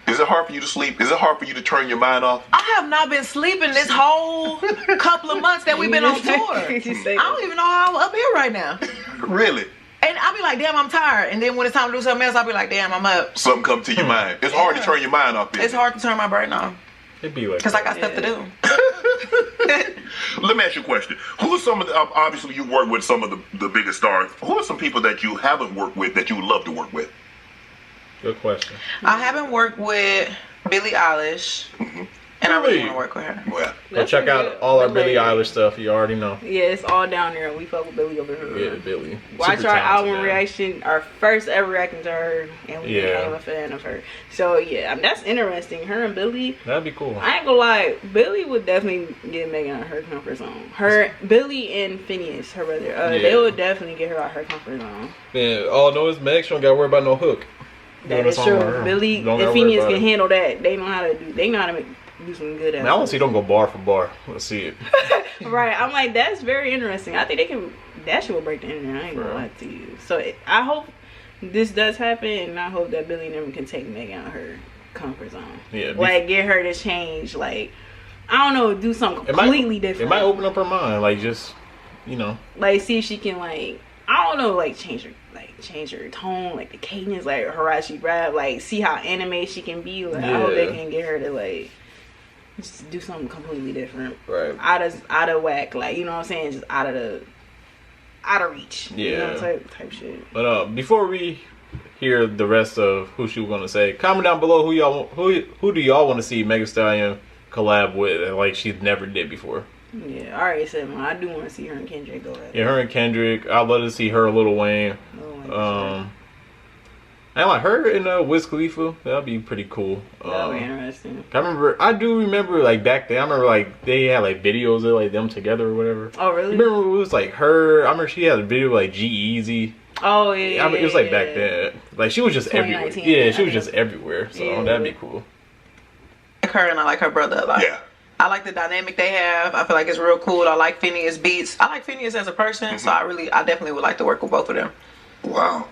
Is it hard for you to sleep? Is it hard for you to turn your mind off? I have not been sleeping this whole couple of months that we've been on tour. I don't even know how I'm up here right now. Really? And I'll be like, damn, I'm tired. And then when it's time to do something else, I'll be like, damn, I'm up. Something come to your mind. It's hard to turn your mind off. It's hard to turn my brain off. It'd be like, because I got stuff to do. Let me ask you a question. Who are some of the, obviously you work with some of the biggest stars. Who are some people that you haven't worked with that you would love to work with? Good question. I haven't worked with Billie Eilish, and I really want to work with her. Well, go check out all our Billie Eilish stuff. You already know. Yeah, it's all down there. We fuck with Billie over here. Yeah, Billie. Watch Super our talented, album reaction, our first ever reaction to her, and we became a fan of her. So yeah, that's interesting. Her and Billie. That'd be cool. I ain't gonna lie, Billie would definitely get Megan out of her comfort zone. Billie and Phineas, her brother, they would definitely get her out of her comfort zone. Yeah, all I know is Meg, she don't gotta worry about no hook. That is true. Billie and Phineas can handle that. They know how to do. They know how to do some good. I want to see them go bar for bar. Let's see it. Right. I'm like, that's very interesting. I think they can. That shit will break the internet. I ain't gonna lie to you. So I hope this does happen, and I hope that Billie and them can take Megan out of her comfort zone. Yeah. Like, get her to change. Like, I don't know, do something completely different. It might open up her mind. Like, just, like, see if she can, like, I don't know, like, change her tone, like the cadence, like her how she rap, like see how anime she can be. Like, I hope they can get her to like just do something completely different, right? Out of whack, like, you know what I'm saying, just out of reach, you know, type shit. But before we hear the rest of who she was gonna say, comment down below who do y'all want to see Megan Thee Stallion collab with, like she never did before. Yeah, I already said, I do want to see her and Kendrick go at it. Yeah, her and Kendrick. I'd love to see her and Lil Wayne. And like her and Wiz Khalifa, that'd be pretty cool. That'd be interesting. I do remember like back then. I remember like they had like videos of like them together or whatever. Oh really? You remember it was like her? I remember she had a video with, like G-Eazy. Oh yeah. I mean, it was like back then. Like she was just everywhere. Yeah, she was just everywhere. So that'd be cool. I like her and I like her brother a lot. Yeah. I like the dynamic they have. I feel like it's real cool. I like Phineas beats. I like Phineas as a person, so I definitely would like to work with both of them. Wow.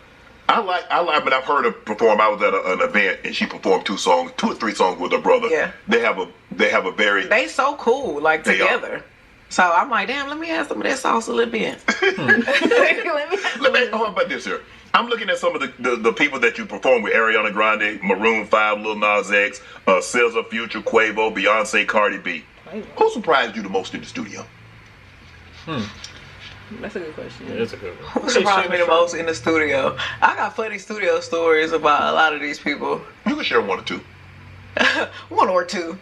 I like, but I've heard her perform. I was at an event and she performed 2 or 3 songs with her brother. Yeah. They have a very. They so cool, like together. So I'm like, damn, let me add some of that sauce a little bit. Let me. How about this here? I'm looking at some of the people that you perform with: Ariana Grande, Maroon 5, Lil Nas X, SZA, Future, Quavo, Beyonce, Cardi B. Who surprised you the most in the studio? That's a good question. Yeah, it's a good one. Who surprised me the most in the studio? I got funny studio stories about a lot of these people. You can share 1 or 2. 1 or 2. Who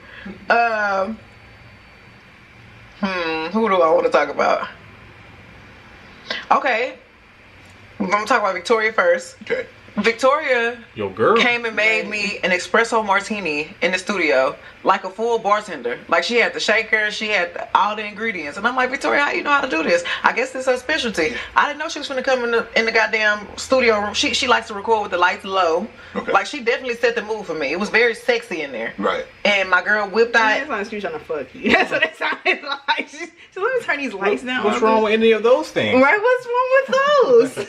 do I want to talk about? Okay. I'm going to talk about Victoria first. Okay. Victoria Yo, girl. came and made me an espresso martini in the studio like a full bartender. Like she had the shaker, she had all the ingredients, and I'm like, Victoria, how you know how to do this? I guess this is her specialty. I didn't know she was gonna come in the goddamn studio room. She likes to record with the lights low. Okay. Like she definitely set the mood for me. It was very sexy in there. Right. And my girl whipped That's out. like she was trying to fuck you. That's what it sounded like. She let me turn these lights down. What's wrong with any of those things? Right, what's wrong with those?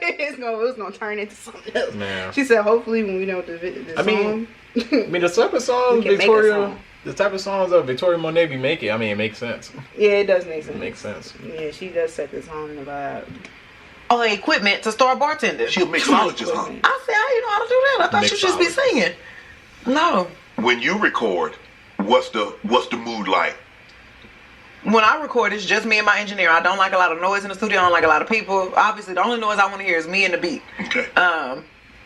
It was gonna turn into something else. Man. She said, hopefully when we know the I mean, the type of songs We can make a Victoria, song. the type of songs that Victoria Monet be making, I mean, it makes sense. yeah, it does make sense. It makes sense. Yeah, she does set the tone and the vibe. All the equipment to start bartending. She a mixologist, huh? I said, how you know how to do that? I thought you just be Mixologist. singing. No. When you record, what's the mood like? When I record, it's just me and my engineer. I don't like a lot of noise in the studio. I don't like a lot of people. Obviously, the only noise I want to hear is me and the beat. Okay.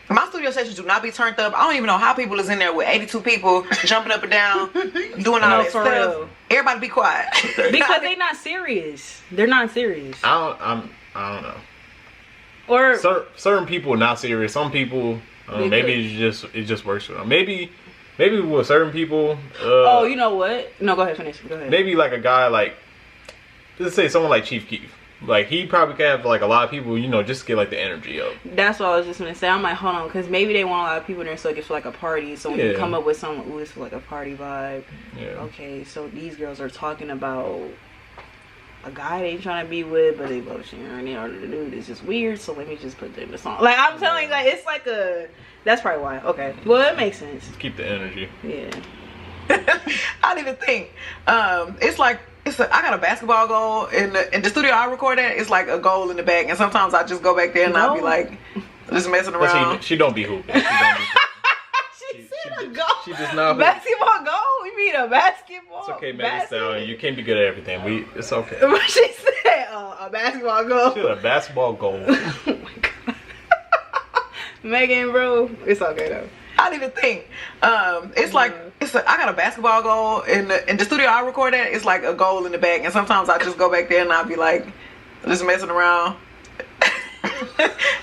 My studio sessions do not be turned up. I don't even know how people is in there with 82 people jumping up and down, doing all that for stuff. real. Everybody be quiet. Okay. Because they're not serious. They're not serious. I don't know. Or Certain people are not serious. Some people, They maybe it just works for them. Maybe with certain people. oh, you know what? No, go ahead, finish. Go ahead. Maybe like a guy like, let's say someone like Chief Keef. Like he probably could have like a lot of people, just to get like the energy up. That's what I was just gonna say. I'm like, hold on, because maybe they want a lot of people in there so it gets like a party. So when you Yeah. come up with something, ooh, it's like a party vibe. Yeah. Okay, so these girls are talking about a guy they trying to be with, but they love Sharon. They ordered to do this. It's just weird. So let me just put them in the song. Like I'm telling you, like it's like a. That's probably why. Okay, well it makes sense. Keep the energy. Yeah. I didn't even think. I got a basketball goal in the studio I record at. It's like a goal in the back, and sometimes I just go back there and I'll be like, just messing But around. she don't be hooping. She don't be She said a goal. she does not. Basketball goal? You mean a basketball? It's okay, Megan Stallion. You can't be good at everything. It's okay. She said a basketball goal. She had a basketball goal. Oh my god. Megan, bro, it's okay though. I didn't even think. I got a basketball goal in the studio I record at. It's like a goal in the back, and sometimes I just go back there and I'll be like, just messing around.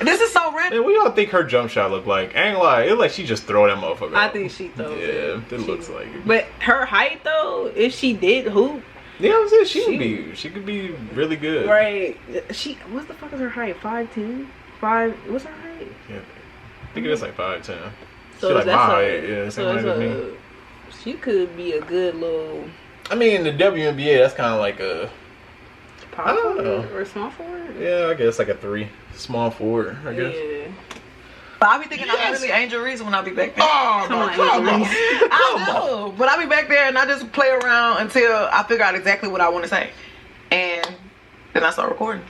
This is so random. Man, what y'all think her jump shot look like? I ain't gonna lie, it like she just throw that motherfucker. I out. think she throws Yeah, it. it looks like it. But her height though, if she did hoop, Yeah, I'm saying she could be really good. right? What the fuck is her height? 5'10"? What's her height? Yeah. I think it's like 5'10". So She like my that's height, yeah, same height as me. She could be a good little I mean, in the WNBA, that's kind of like a, power I don't forward know. or small forward. yeah, I guess like a 3, small forward, I guess. Yeah. But I be thinking I'm Yes. really Angel Reese when I be back there. Oh, Come my on, come on. Angel I know, but I be back there and I just play around until I figure out exactly what I want to say, and then I start recording.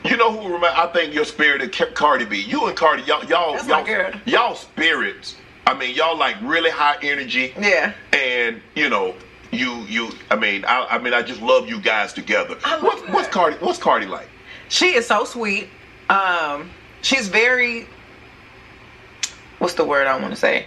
You know who I think your spirit is Cardi B. You and Cardi, That's my girl. y'all spirits. I mean, y'all like really high energy. Yeah. And you I just love you guys together. What's Cardi like? She is so sweet. She's very, what's the word I want to say?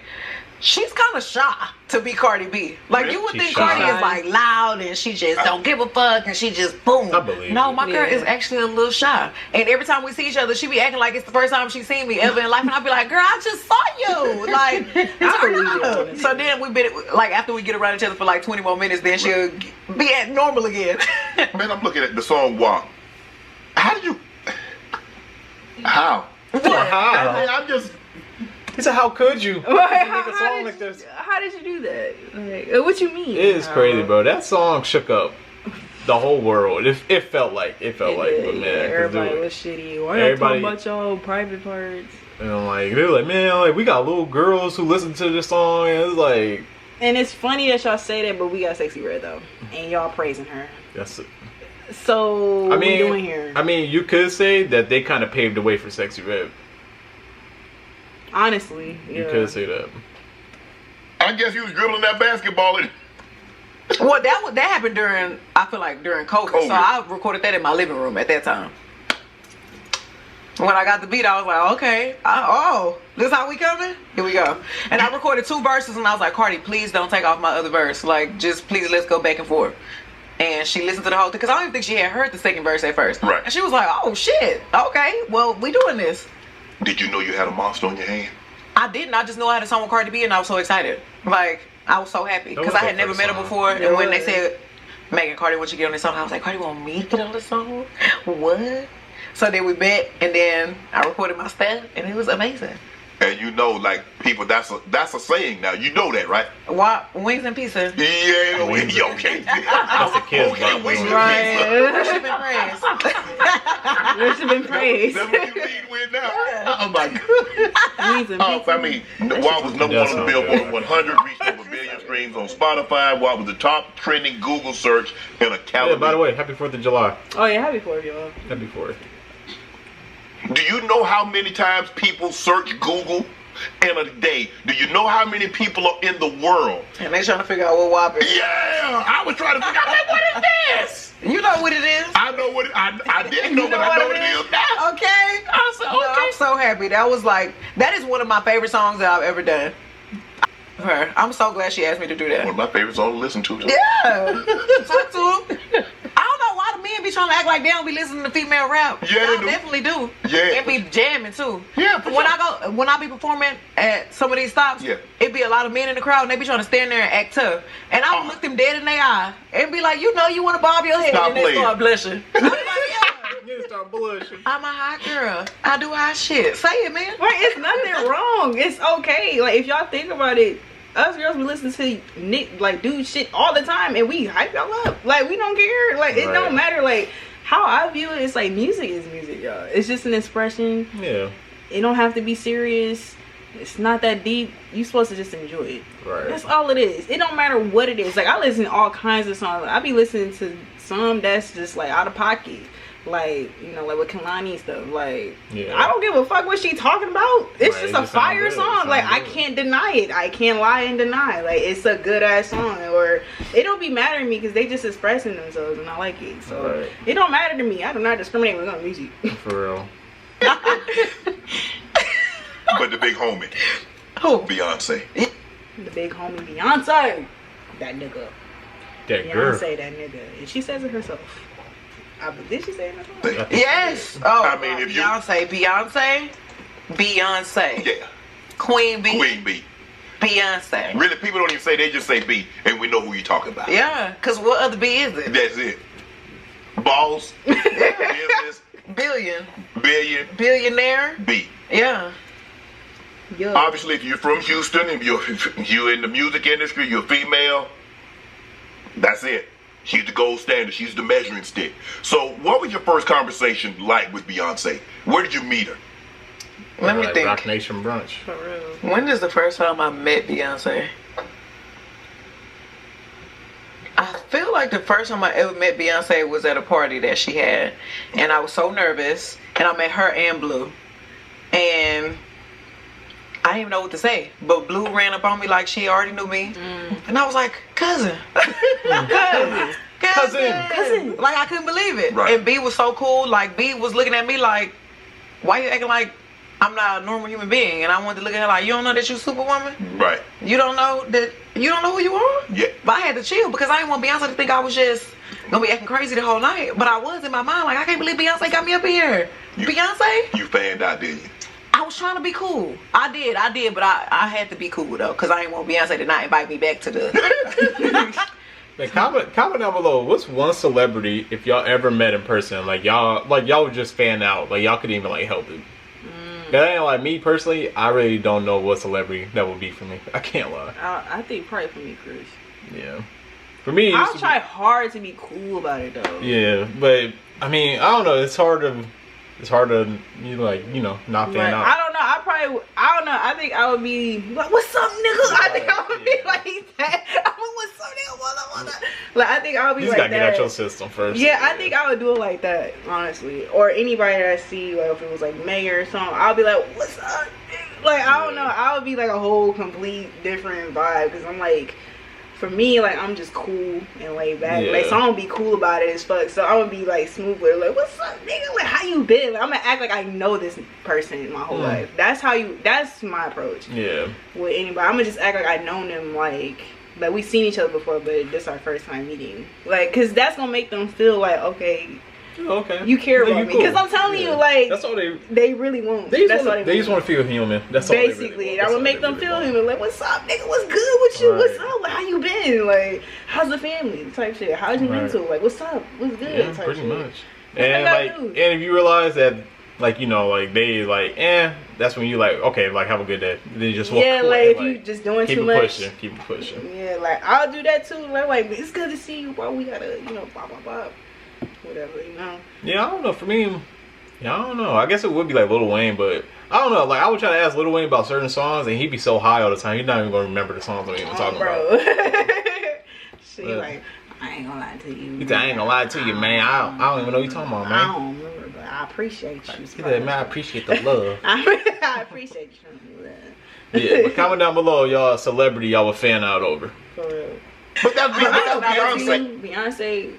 She's kind of shy to be Cardi B. Like you would She's think shy. Cardi is like loud and she just don't give a fuck and she just boom. I believe No, it. my girl Yeah. is actually a little shy. And every time we see each other, she be acting like it's the first time she's seen me ever in life. And I be like, girl, I just saw you. Like, turn believe it, up. honestly. So then we been like after we get around each other for like 20 more minutes, then she'll be at normal again. Man, I'm looking at the song Walk. How did you? How? I'm just. He said, "How could you Wait, make a song like this?" How did you do that? Like, what you mean? It is crazy, bro. That song shook up the whole world. It felt like, but man, 'cause everybody dude, was shitty. Why y'all talking about y'all private parts? And like they're like, man, like we got little girls who listen to this song, and it's like. And it's funny that y'all say that, but we got Sexy Red though, and y'all praising her. That's it. So what we doing here? I mean, you could say that they kind of paved the way for Sexy Red. Honestly, yeah. You could say that. I guess he was dribbling that basketball in. Well, that happened during COVID. So I recorded that in my living room at that time. When I got the beat, I was like, okay, this how we coming? Here we go. And I recorded 2 verses, and I was like, Cardi, please don't take off my other verse. Like, just please, let's go back and forth. And she listened to the whole thing, because I don't even think she had heard the second verse at first. Right. And she was like, oh shit, okay, well, we doing this. Did you know you had a monster on your hand? I didn't. I just knew I had a song with Cardi B, and I was so excited. Like, I was so happy because I had never met her before. And when they said, Megan, Cardi, won't you get on this song? I was like, Cardi want me to get on this song? What? So then we met, and then I recorded my stuff, and it was amazing. And you know, like people, that's a saying now. You know that, right? What? Wings and pizza. Yeah, okay. That's a kid's Okay, bop. wings and Right. She been praised. There's been praise. That's what you lead with now. Oh my god. Wings and Oh, pizza. I mean, Wild was number 1 on the Billboard 100, reached over 1 billion streams on Spotify. Wild was the top trending Google search in a calendar. Yeah, by the way, happy 4th of July. Oh yeah, happy 4th, y'all. Happy 4th. Do you know how many times people search Google in a day? Do you know how many people are in the world? And they trying to figure out what WAP is. Yeah, I was trying to figure out like, what is this? You know what it is? I know what I didn't know, but I know what it is now. Okay. I said, okay. No, I'm so happy. That is one of my favorite songs that I've ever done. Her. I'm so glad she asked me to do that. One of my favorite songs to listen to. Yeah. Talk to him. I don't know why the men be trying to act like they don't be listening to female rap. Yeah, I they do. definitely do. Yeah. And be jamming too. Yeah, for When sure. when I be performing at some of these stops, Yeah. it be a lot of men in the crowd and they be trying to stand there and act tough. And I would look them dead in their eye and be like, you know you want to bob your head. Stop And they playing. start blushing. I'm like, yeah. You start blushing. I'm a hot girl. I do hot shit. Say it, man. Right, it's nothing wrong. It's okay. Like if y'all think about it, us girls we listen to dude shit all the time, and we hype y'all up. Like we don't care. Like it don't matter. Like how I view it, it's like music is music, y'all. It's just an expression. Yeah. It don't have to be serious. It's not that deep. You supposed to just enjoy it. Right. That's all it is. It don't matter what it is. Like I listen to all kinds of songs. I be listening to some that's just like out of pocket. Like, you know, like with Kalani stuff. Like, Yeah. I don't give a fuck what she talking about. It's Right, just it a just sound fire good. song. It Like, sound I good. can't deny it. I can't lie and deny. Like, it's a good ass song. Or it don't be matter to me because they just expressing themselves and I like it. So Right. it don't matter to me. I do not discriminate when it comes to music. For real. But the big homie, Who? Beyonce. The big homie Beyonce. That nigga. That girl. Beyonce, that nigga. And she says it herself. Did she say it herself? Yes. Oh, I mean, if you- Beyonce. Yeah, Queen B. Queen B. Beyonce. Really, people don't even say, they just say B, and we know who you're talking about. Yeah, because what other B is it? That's it. Boss, business, Billion. billionaire, B. Yeah. Yo. Obviously, if you're from Houston, if you're in the music industry, you're female, that's it. She's the gold standard. She's the measuring stick. So what was your first conversation like with Beyonce? Where did you meet her? Let me Like think. Rock Nation brunch. For real. When is the first time I met Beyonce? I feel like the first time I ever met Beyonce was at a party that she had. And I was so nervous. And I met her and Blue. And I didn't even know what to say. But Blue ran up on me like she already knew me. And I was like, cousin. Cousin. Like, I couldn't believe it. Right. And B was so cool. Like, B was looking at me like, why you acting like I'm not a normal human being? And I wanted to look at her like, you don't know that you Superwoman? Right. You don't know who you are? Yeah. But I had to chill because I didn't want Beyonce to think I was just gonna be acting crazy the whole night. But I was in my mind like, I can't believe Beyonce got me up in here. Beyonce? You fanned out, didn't you? I was trying to be cool. I did, but I had to be cool though, because I didn't want Beyonce to not invite me back to the Man, comment down below. What's one celebrity, if y'all ever met in person, like y'all would just fan out, like y'all couldn't even like help it. That ain't like me personally. I really don't know what celebrity that would be for me. I can't lie. I think probably for me, Chris. Yeah. For me, it used I'll to try hard to be cool about it though. Yeah, but I mean, I don't know. It's hard to you like, you know, not fan out. I don't know. I don't know. I think I would be like, "What's up, nigga?" I think I would be like that. I'm like, "What's up, nigga?" Like, I think I would be You just like gotta that. get out your system first. Yeah, I think I would do it like that, honestly. Or anybody that I see, like if it was like Mayor or something, I'll be like, "What's up?" Like, I don't know. I would be like a whole complete different vibe because I'm like, for me, like I'm just cool and laid back. Yeah. Like, so I'm gonna be cool about it as fuck. So I'm gonna be like smooth with it. Like, "What's up, nigga? Like, how you been?" Like, I'm gonna act like I know this person my whole life. That's my approach. Yeah. With anybody, I'm gonna just act like I've known them, like we've seen each other before, but this our first time meeting. Like, cause that's gonna make them feel like, okay, you care about me. Cool. Cause I'm telling you, like, that's all they really want. They That's just, all they just want to feel human. That's all. basically, I would make them feel human. Like, "What's up, nigga? What's good with you? Right. What's up? Like, how you been? Like, how's the family? Type shit. How's your mental? Like, what's up? What's good?" Yeah, type pretty shit. much. And like, and if you realize that, like, you know, like they like, that's when you like, okay, like have a good day. Then you just walk away. Like if you just doing keep too it much, pushing, keep it pushing. Yeah, like I'll do that too. Like it's good to see you, bro. We gotta, you know, blah blah blah, whatever, you know. Yeah, I don't know. For me, yeah, I don't know. I guess it would be like Lil Wayne, but I don't know. Like I would try to ask Lil Wayne about certain songs, and he'd be so high all the time. He's not even gonna remember the songs I'm even talking about. She like, "I ain't gonna lie to you." He said, "I ain't gonna lie to you, man. I don't even know what you're talking about, man." I don't remember, but I appreciate you. He said, "Man, I appreciate the love." I appreciate you. Yeah, but comment down below, y'all, a celebrity y'all would fan out over. For real. But that's Beyonce. Beyonce,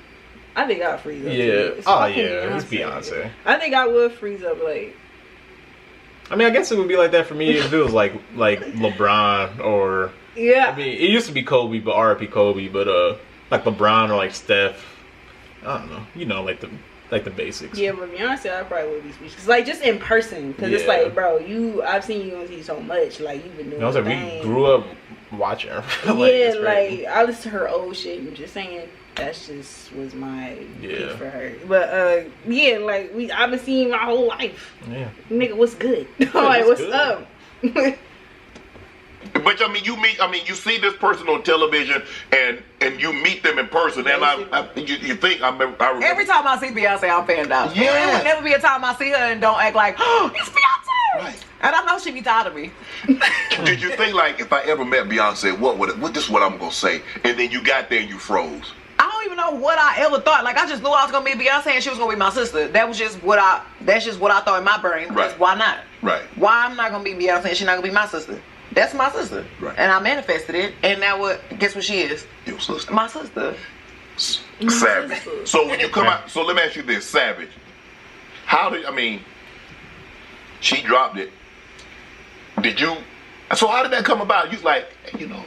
I think I'd freeze up. Yeah. Too. It's Oh fucking yeah, it's Beyonce. I think I would freeze up, like. I mean, I guess it would be like that for me if it was like LeBron or. Yeah. I mean, it used to be Kobe, but R.I.P. Kobe, but like LeBron or like Steph. I don't know. You know, like the basics. Yeah, but Beyonce, I probably would be speechless. Like just in person, because it's like, bro, I've seen you on TV so much. Like you've been doing. I was like, we grew up watching her. Like I listen to her old shit. I'm just saying that's just was my peak for her. But like I've been seeing my whole life. Yeah. Nigga, what's good? Like what's up? But I mean, you see this person on television, and you meet them in person, and you think I remember. Every time I see Beyonce, I'm fanned out. Yeah. There would never be a time I see her and don't act like, "Oh, it's Beyonce!" Right. And I know she be tired of me. Did you think like if I ever met Beyonce, what this is what I'm gonna say, and then you got there and you froze? I don't even know what I ever thought. Like I just knew I was gonna be Beyonce and she was gonna be my sister. That's just what I thought in my brain. Right. Just why not? Right. Why I'm not gonna be Beyonce and she's not gonna be my sister? That's my sister. Right. And I manifested it, and now guess what she is? Your sister. My sister. Savage. So when you come out, so let me ask you this, Savage. She dropped it. So how did that come about? You like, you know,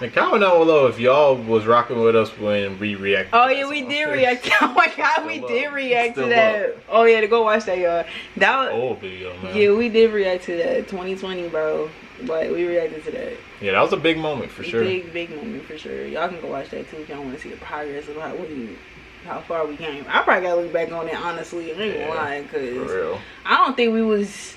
And comment down below if y'all was rocking with us when we reacted. Oh yeah, we did react. Oh my god, we did react to that. Oh yeah, to go watch that, y'all. That was old video, man. Yeah, we did react to that. 2020, bro. Like we reacted to that. Yeah, that was a big moment for sure. Big moment for sure. Y'all can go watch that too if y'all want to see the progress of how far we came. I probably gotta look back on it honestly. I ain't gonna lie, cause I don't think we was.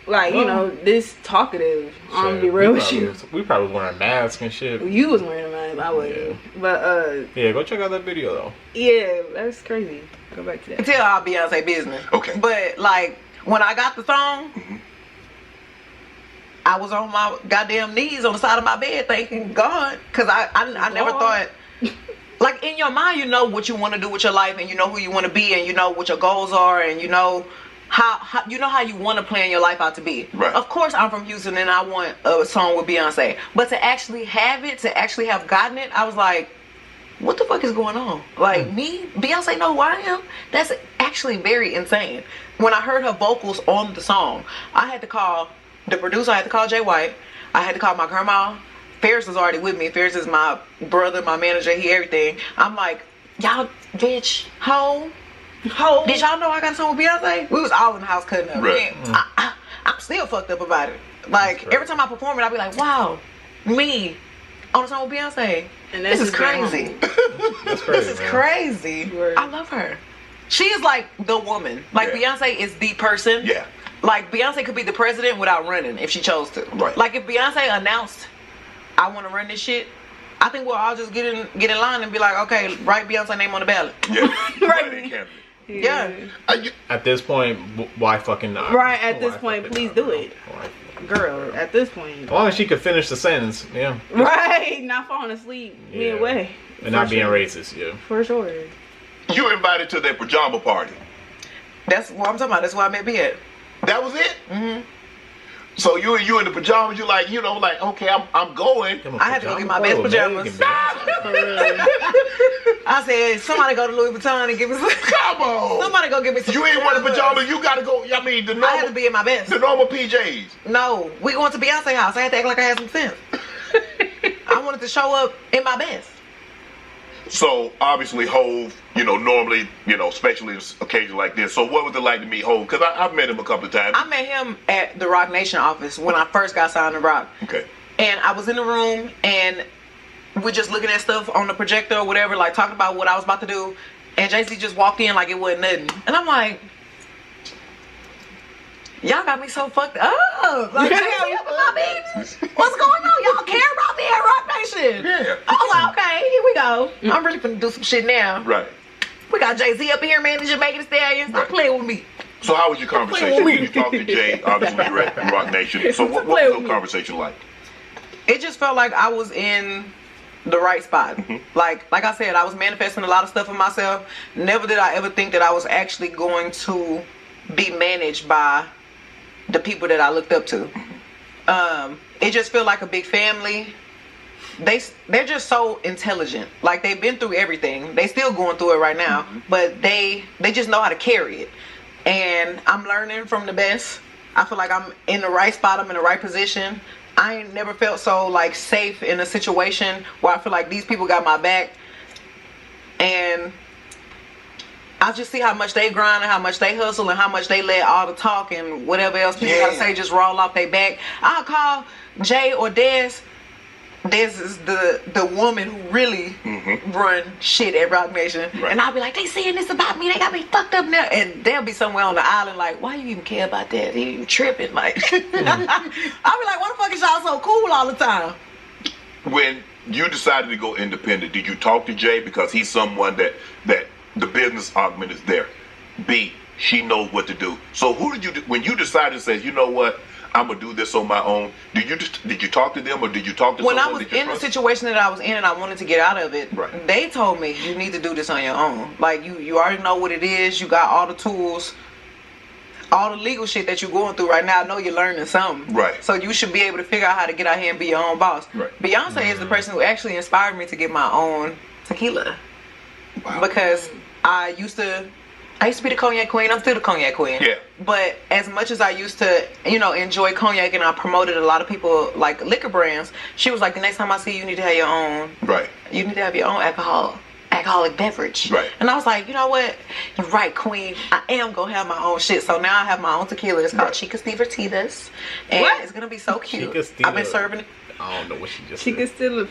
Like, you know, this talkative. I'm gonna be real with you. We probably was wearing masks and shit. You was wearing a mask, I wasn't. Yeah. But yeah, go check out that video though. Yeah, that's crazy. Go back to that. Tell our Beyonce business. Okay. But like when I got the song, I was on my goddamn knees on the side of my bed thanking God, cause I never thought. Like in your mind, you know what you want to do with your life, and you know who you want to be, and you know what your goals are, and you know. How you want to plan your life out to be. Right. Of course I'm from Houston and I want a song with Beyonce. But to actually have gotten it, I was like, what the fuck is going on? Like me, Beyonce know who I am? That's actually very insane. When I heard her vocals on the song, I had to call the producer, I had to call Jay White, I had to call my grandma. Ferris was already with me. Ferris is my brother, my manager, he everything. I'm like, y'all bitch, hoe. Did y'all know I got a song with Beyonce? We was all in the house cutting up. Right. I'm still fucked up about it. Like every time I perform it, I'll be like, wow, me on a song with Beyonce. And this is crazy. That's crazy. This is crazy. I love her. She is like the woman. Like Beyonce is the person. Yeah. like Beyonce could be the president without running if she chose to. Right. Like if Beyonce announced, I want to run this shit, I think we'll all just get in line and be like, okay, write Beyonce name on the ballot. Yeah. Right. Yeah. At this point, why fucking not? Right, at this Why point, fucking please not? do it. Why? Girl, at this point. As long as she could finish the sentence, yeah. Right, not falling asleep midway. And not being sure. racist, yeah. For sure. You were invited to their pajama party. That's what I'm talking about. That's why I met B at. That was it? Mm-hmm. So you in the pajamas, you like, like, okay, I'm going. I had to go get my best pajamas. I said, somebody go to Louis Vuitton and give me some. Come on. Somebody go give me some. You ain't wearing pajamas, you gotta go. I mean, the normal. I had to be in my best. The normal PJs. No, we going to Beyonce house. I had to act like I had some sense. I wanted to show up in my best. So obviously Hov, normally, especially occasions like this. So what was it like to meet Hov? Because I've met him a couple of times. I met him at the Rock Nation office when I first got signed to Rock. Okay. And I was in the room and we're just looking at stuff on the projector or whatever, like talking about what I was about to do. And Jay-Z just walked in like it wasn't nothing. And I'm like, y'all got me so fucked up. Like, Jay-Z up in my business. What's going on? Y'all care about me at Rock Nation? Yeah. I was like, okay, here we go. I'm really finna do some shit now. Right. We got Jay-Z up in here managing Megan Thee Stallion. Stop playing with me. So how was your conversation? When you talked to Jay, obviously you're at Rock Nation. So what was your conversation like? It just felt like I was in the right spot. Mm-hmm. Like I said, I was manifesting a lot of stuff for myself. Never did I ever think that I was actually going to be managed by the people that I looked up to. It just felt like a big family. They're just so intelligent. Like they've been through everything. They still going through it right now, mm-hmm. but they just know how to carry it. And I'm learning from the best. I feel like I'm in the right spot. I'm in the right position. I ain't never felt so like safe in a situation where I feel like these people got my back. And I just see how much they grind and how much they hustle and how much they let all the talk and whatever else people gotta say just roll off their back. I'll call Jay or Des. Des is the woman who really run shit at Rock Nation. Right. And I'll be like, they saying this about me. They got me fucked up now. And they'll be somewhere on the island like, why you even care about that? You tripping. Like, I'll be like, why the fuck is y'all so cool all the time? When you decided to go independent, did you talk to Jay? Because he's someone that the business argument is there. B, she knows what to do. So who did you, when you decided to say, you know what, I'm gonna do this on my own, did you talk to them or did you talk to when someone? I was in the situation that I was in and I wanted to get out of it, right. They told me you need to do this on your own. Like you already know what it is, you got all the tools, all the legal shit that you're going through right now. I know you're learning something. Right. So you should be able to figure out how to get out here and be your own boss. Right. Beyonce is the person who actually inspired me to get my own tequila. Wow. Because I used to be the cognac queen. I'm still the cognac queen. Yeah. But as much as I used to, enjoy cognac and I promoted a lot of people like liquor brands, she was like, the next time I see you, you need to have your own. Right. You need to have your own alcoholic beverage. Right. And I was like, you know what? You're right, queen. I am going to have my own shit. So now I have my own tequila. It's called Chicas Divertidas. And it's going to be so cute. I've been serving it. I don't know what she just said. She still a...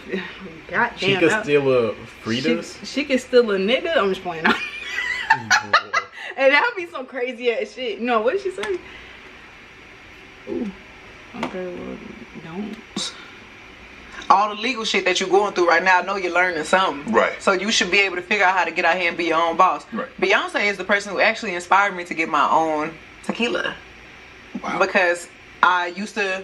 Goddamn. She could steal a Fritas? She could steal a nigga? I'm just playing. And that would be some crazy ass shit. No, what did she say? Ooh. Okay, well, don't. All the legal shit that you're going through right now, I know you're learning something. Right. So you should be able to figure out how to get out here and be your own boss. Right. Beyonce is the person who actually inspired me to get my own tequila. Wow. Because I used to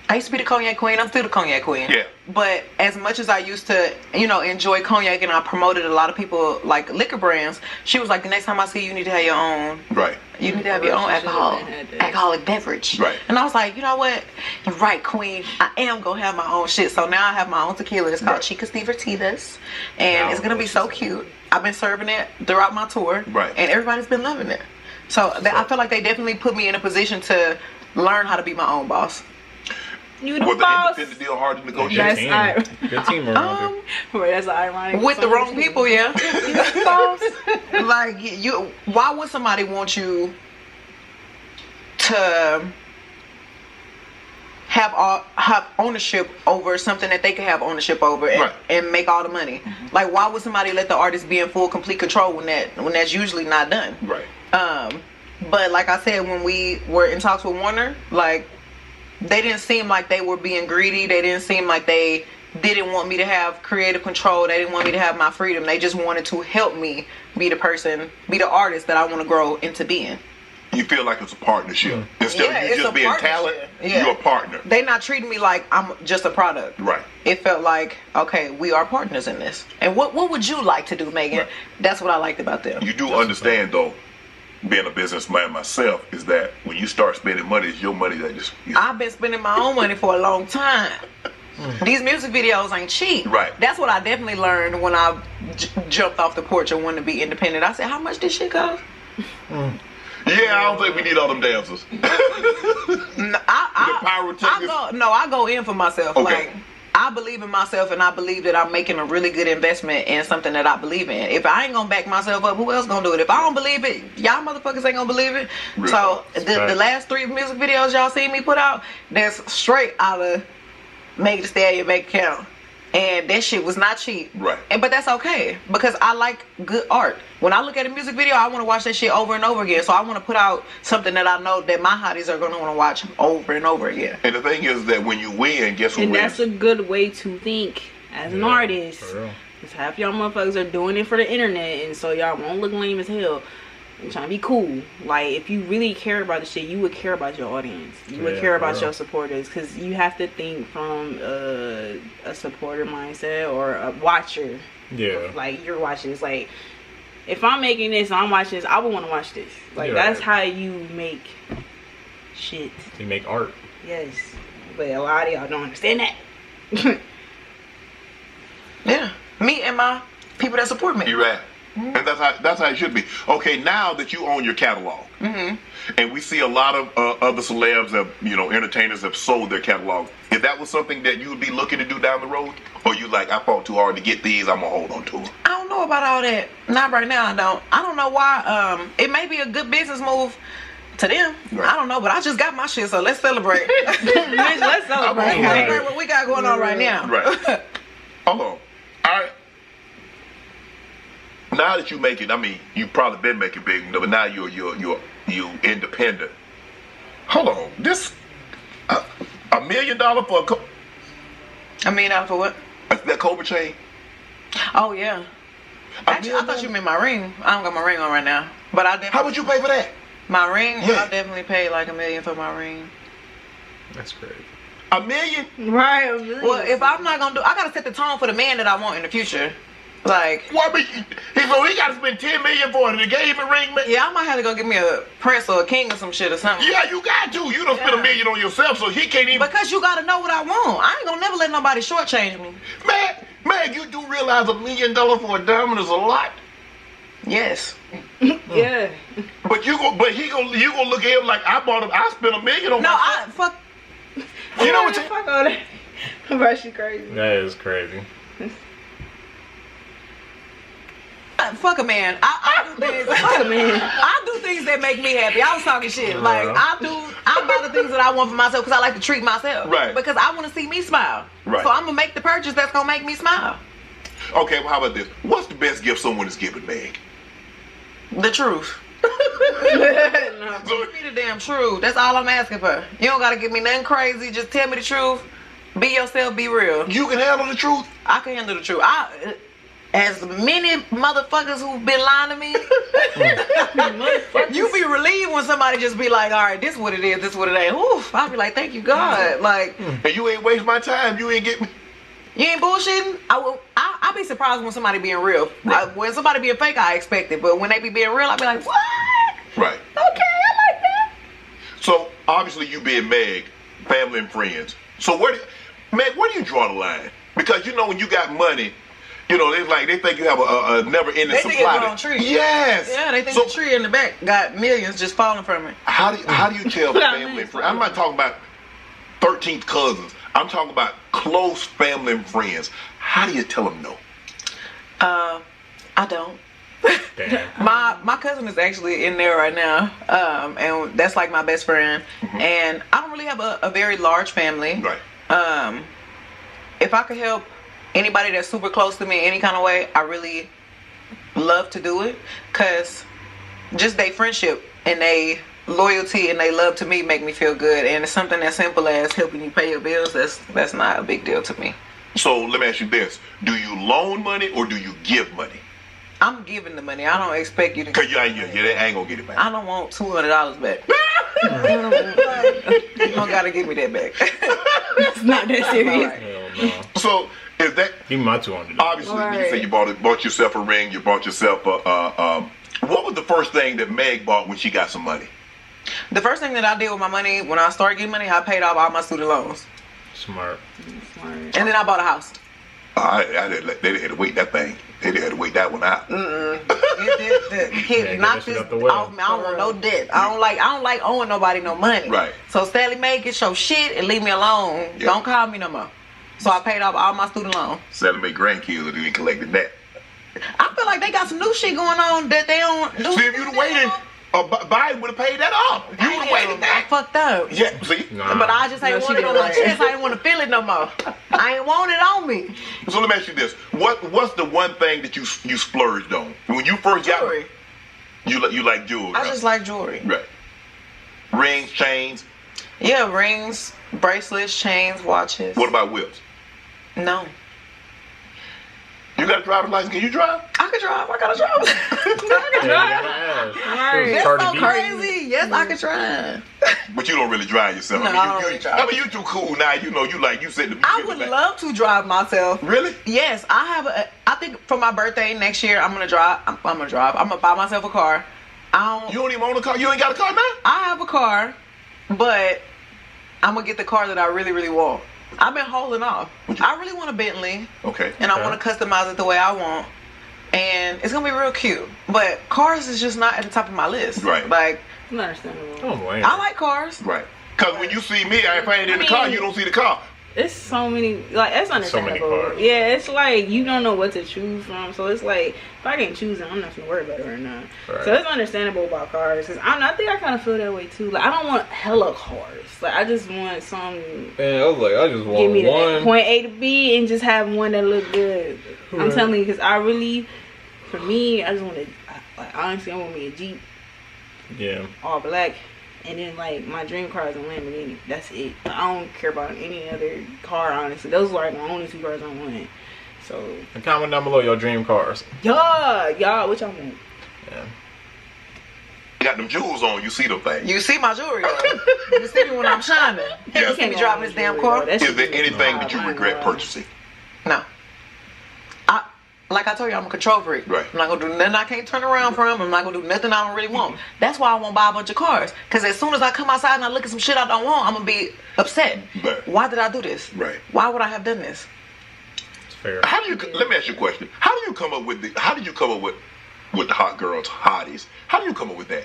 be the cognac queen. I'm still the cognac queen. Yeah. But as much as I used to, enjoy cognac and I promoted a lot of people like liquor brands, she was like, the next time I see you, you need to have your own. Right. You need to have your own alcoholic beverage. Right. And I was like, you know what? You're right, queen. I am going to have my own shit. So now I have my own tequila. It's called Chicas Divertidas. And it's going to be so cute. I've been serving it throughout my tour. Right. And everybody's been loving it. So I feel like they definitely put me in a position to learn how to be my own boss. You the boss. The independent deal hard to negotiate? Good team around here. Wait, that's ironic. With the wrong people, yeah. Like why would somebody want you to have ownership over something that they can have ownership over and make all the money? Mm-hmm. Like why would somebody let the artist be in full complete control when that's usually not done? Right. But like I said, when we were in talks with Warner, like, they didn't seem like they were being greedy. They didn't seem like they didn't want me to have creative control. They didn't want me to have my freedom. They just wanted to help me be the person, be the artist that I want to grow into being. You feel like it's a partnership. Instead of you just being talent, you're a partner. They not treating me like I'm just a product. Right. It felt like, okay, we are partners in this. And what would you like to do, Megan? Right. That's what I liked about them. You do understand, though, being a businessman myself, is that when you start spending money, it's your money that just... I've been spending my own money for a long time. These music videos ain't cheap. Right. That's what I definitely learned when I jumped off the porch and wanted to be independent. I said, how much this shit cost? Yeah, I don't think we need all them dancers. I go in for myself. Okay. Like, I believe in myself, and I believe that I'm making a really good investment in something that I believe in. If I ain't gonna back myself up, who else gonna do it? If I don't believe it, y'all motherfuckers ain't gonna believe it. Really? So the last 3 music videos y'all seen me put out, that's straight out of Make the Stallion, Make it Count. And that shit was not cheap. Right. But that's okay, because I like good art. When I look at a music video, I want to watch that shit over and over again. So I want to put out something that I know that my hotties are going to want to watch over and over again. And the thing is that when you win, guess who And wins? that's a good way to think as an artist. Because half y'all motherfuckers are doing it for the internet, and so y'all won't look lame as hell. I'm trying to be cool. Like, if you really care about the shit, you would care about your audience. You would care about your supporters, because you have to think from a supporter mindset or a watcher. Yeah. Like, you're watching this. Like, if I'm making this, I'm watching this, I would want to watch this. Like, that's how you make shit. You make art. Yes. But a lot of y'all don't understand that. Yeah. Me and my people that support me. You're right. And that's how it should be. Okay, now that you own your catalog, and we see a lot of other celebs that, entertainers have sold their catalog, if that was something that you would be looking to do down the road, or you like, I fought too hard to get these, I'm gonna hold on to them? I don't know about all that. Not right now. I don't know why. It may be a good business move to them. Right. I don't know, but I just got my shit, so let's celebrate. Bitch, let's celebrate. Celebrate what we got going on right now. Right. Hold on. All right. Now that you make it, I mean, you've probably been making big, but now you're independent. Hold on, this $1 million for $1 million for what? that Cobra chain? Oh yeah. Actually, I thought you meant my ring. I don't got my ring on right now, but I definitely. How would you pay for that? My ring? Yeah. I definitely paid like $1 million for my ring. That's crazy. $1 million? Right. $1 million. Well, if I'm not gonna I gotta set the tone for the man that I want in the future. Like, Well, I mean, he got to spend $10 million for it, and they gave him a ring, man. yeah, I might have to go get me a prince or a king or some shit or something. Yeah, you got to. You don't spend $1 million on yourself, so he can't even. Because you gotta know what I want. I ain't gonna never let nobody shortchange me. Man, you do realize $1 million for a diamond is a lot. Yes. Yeah. But you gonna look at him like I spent $1 million on. No, myself. I fuck. You know what? Fuck all that. Bro, she crazy. That is crazy. Fuck a man. I do things. Fuck a man. I do things that make me happy. I was talking shit. Like I buy the things that I want for myself because I like to treat myself. Right. Because I want to see me smile. Right. So I'm gonna make the purchase that's gonna make me smile. Okay, well, how about this? What's the best gift someone is giving, Meg? The truth. So, Give me the damn truth. That's all I'm asking for. You don't gotta give me nothing crazy. Just tell me the truth. Be yourself. Be real. you can handle the truth. I can handle the truth. As many motherfuckers who've been lying to me, you be relieved when somebody just be like, all right, this what it is, this what it ain't. Oof, I'll be like, thank you, God. Like, And you ain't waste my time. You ain't get me. you ain't bullshitting. I'll be surprised when somebody being real. When somebody being fake, I expect it. But when they be being real, I'll be like, what? Right. Okay, I like that. So obviously you being Meg, family and friends. So Meg, where do you draw the line? Because when you got money, they think you have a never-ending They supply. think it's growing tree. Yes. Yeah, they think the tree in the back got millions just falling from it. How do you tell family and friends? I'm not talking about 13th cousins. I'm talking about close family and friends. How do you tell them no? I don't. Damn. My cousin is actually in there right now, and that's like my best friend. And I don't really have a very large family. Right. If I could help anybody that's super close to me any kind of way, I really love to do it, because just their friendship and they loyalty and they love to me make me feel good. And it's something as simple as helping you pay your bills. That's not a big deal to me. So let me ask you this: do you loan money or do you give money? I'm giving the money. I don't expect you to. Cause you ain't gonna get it back. I don't want $200 back. You don't gotta give me that back. It's not that serious. Hell no. So is that Give me my $200. obviously Right. you say you bought yourself a ring, you bought yourself a what was the first thing that Meg bought when she got some money? The first thing that I did with my money when I started getting money, I paid off all my student loans, Smart. and then I bought a house. They didn't have to wait that thing. They didn't have to wait that one out. get Knock that shit this out the way. off me. I don't want no debt. I don't like owing nobody no money. Right. So Stallion May, get your shit and leave me alone. Yeah. Don't call me no more. So I paid off all my student loans. Selling me grandkids and then collected that. I feel like they got some new shit going on that they don't do. See, if you'd have waited, Biden would have paid that off. You would have waited I that. fucked up. Yeah, see? Nah. But I just ain't No, want she it on did my right. chest. I ain't want to feel it no more. I ain't want it on me. So let me ask you this: what's the one thing that you splurged on when you first got Jewelry. you like jewelry? I just like jewelry. right. Rings, chains. Yeah, rings, bracelets, chains, watches. What about whips? No. You got a driver's license? Can you drive? I could drive. I got a driver's license. Yeah, you gotta ask. Right. That's Cardi so B. crazy. Yes, I could drive. But you don't really drive yourself. No, I don't really drive. I mean, you too cool now. You said the. I would love to drive myself. Really? Yes, I think for my birthday next year, I'm gonna drive. I'm gonna drive. I'm gonna buy myself a car. You don't even own a car. You ain't got a car now. I have a car, but I'm gonna get the car that I really, really want. I've been holding off. I really want a Bentley, Okay. and I want to customize it the way I want, and it's gonna be real cute. But cars is just not at the top of my list. Right. Like, It's understandable. Don't blame I you. like cars. Right. Because when you see me, if I ain't in the I car, mean- you don't see the car. It's so many, like, it's understandable. cars. Yeah, it's like you don't know what to choose from. So it's like, if I can choose it, I'm not gonna worry about it right now. Right. So it's understandable about cars. Cause I think I kind of feel that way too. Like, I don't want hella cars. Like, I just want some, Man, I was like, I just want give me the one. point A to B and just have one that look good. I'm Right. telling you, cause I really, for me, I just want to, like, honestly, I want me a Jeep, Yeah. all black. And then, like, my dream car is a Lamborghini. That's it. I don't care about any other car, honestly. Those are, like, my only two cars I want. So, And comment down below your dream cars. y'all, what y'all want? Yeah. You got them jewels on. You see them things. You see my jewelry on. You see me when I'm shining. Yeah. You see me driving this damn car? Is there anything that you regret purchasing? No. Like I told you, I'm a control freak. Right. I'm not gonna do nothing I can't turn around from. I'm not gonna do nothing I don't really want. That's why I won't buy a bunch of cars. Cause as soon as I come outside and I look at some shit I don't want, I'm gonna be upset. Right. Why did I do this? Right. Why would I have done this? It's fair. How do you? Let me ask you a question. How do you come up with the hot girls, hotties? How do you come up with that?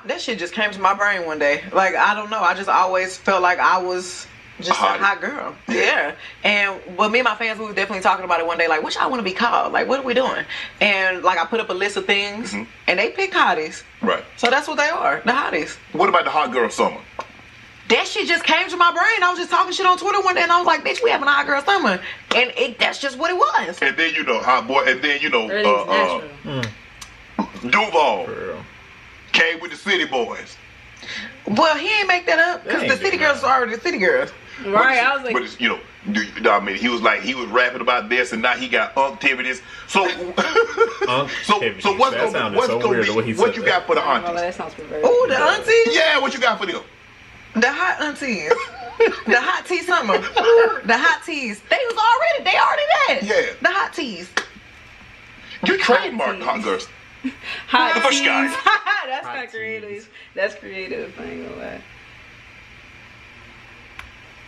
That shit just came to my brain one day. Like, I don't know. I just always felt like I was just a hottie. hot girl. Yeah. And me and my fans, we were definitely talking about it one day. Like, what y'all want to be called? Like, what are we doing? And like, I put up a list of things, and they picked hotties. Right. So that's what they are, the hotties. What about the hot girl summer? That shit just came to my brain. I was just talking shit on Twitter one day, and I was like, bitch, we having a hot girl summer. And that's just what it was. And then hot boy, and then Everything's natural. Duval For real. came with the city boys. Well, he ain't make that up, because They the ain't city do girls that. are already the city girls. Right, I was But like, it's, I mean, he was rapping about this, and now he got activities. So, Activities. so what's That gonna sounded what's so gonna weird be the way he what said you that. got for the oh, aunties? that sounds perverted. Ooh, the aunties. Yeah, what you got for them? The hot aunties. The hot tea summer. The hot teas. They already there. Yeah. The hot teas. You trademarked teas. hot girls. Hot The bush teas. guy. That's Hot kind of creative. teas. That's creative. I ain't gonna lie.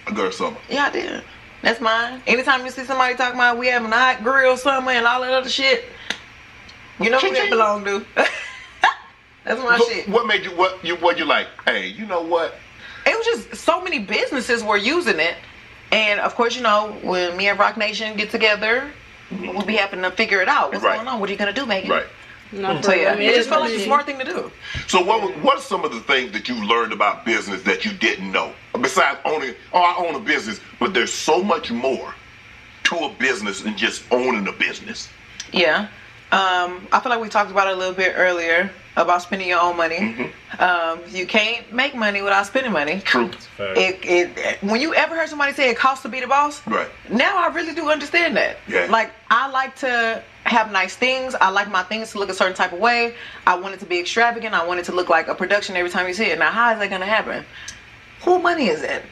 Hot girl summer. Yeah, I did. That's mine. Anytime you see somebody talking about we having a hot grill summer and all that other shit, you know who that Ching-ching. belong to. That's my So shit. what made you what you like? Hey, you know what? It was just so many businesses were using it. And of course, when me and Rock Nation get together, we'll be having to figure it out. What's Right. going on? What are you going to do, Megan? Right. No, So yeah, I mean, it just felt like legit. a smart thing to do. So what are some of the things that you learned about business that you didn't know? Besides owning, I own a business, but there's so much more to a business than just owning a business. Yeah. I feel like we talked about it a little bit earlier. about spending your own money. You can't make money without spending money. True. When you ever heard somebody say it costs to be the boss, Right. now I really do understand that. Yeah. Like, I like to have nice things. I like my things to look a certain type of way. I want it to be extravagant. I want it to look like a production every time you see it. Now, how is that going to happen? Who money is that?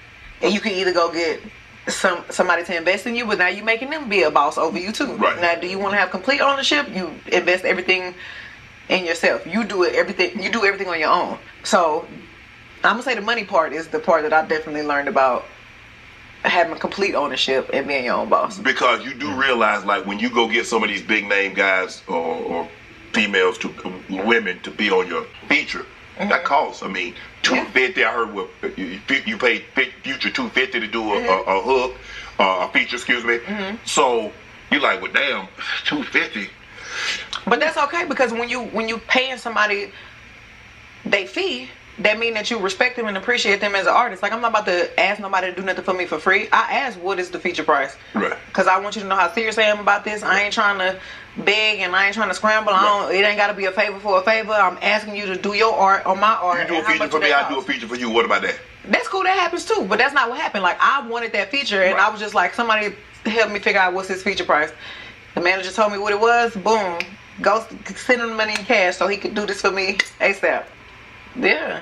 And you can either go get somebody to invest in you, but now you're making them be a boss over you too. Right. Now, do you want to have complete ownership? You invest everything in yourself. You do everything on your own. So I'm gonna say the money part is the part that I definitely learned about having complete ownership and being your own boss. Because you do realize, like, when you go get some of these big name guys or females women to be on your feature, that costs. I mean, $250. I heard you paid Future $250 to do a hook, a feature. Excuse me. So you're like, well, damn, $250. But that's okay, because when you paying somebody they fee, that mean that you respect them and appreciate them as an artist. Like, I'm not about to ask nobody to do nothing for me for free. I ask, what is the feature price? Right. Because I want you to know how serious I am about this. I ain't trying to beg and I ain't trying to scramble. It ain't got to be a favor for a favor. I'm asking you to do your art on my art. You do a feature for me, I do a feature for you. What about that? That's cool. That happens too. But that's not what happened. Like, I wanted that feature, and I was just like, somebody help me figure out what's his feature price. The manager told me what it was. Boom. Go send him money in cash so he could do this for me ASAP. Yeah.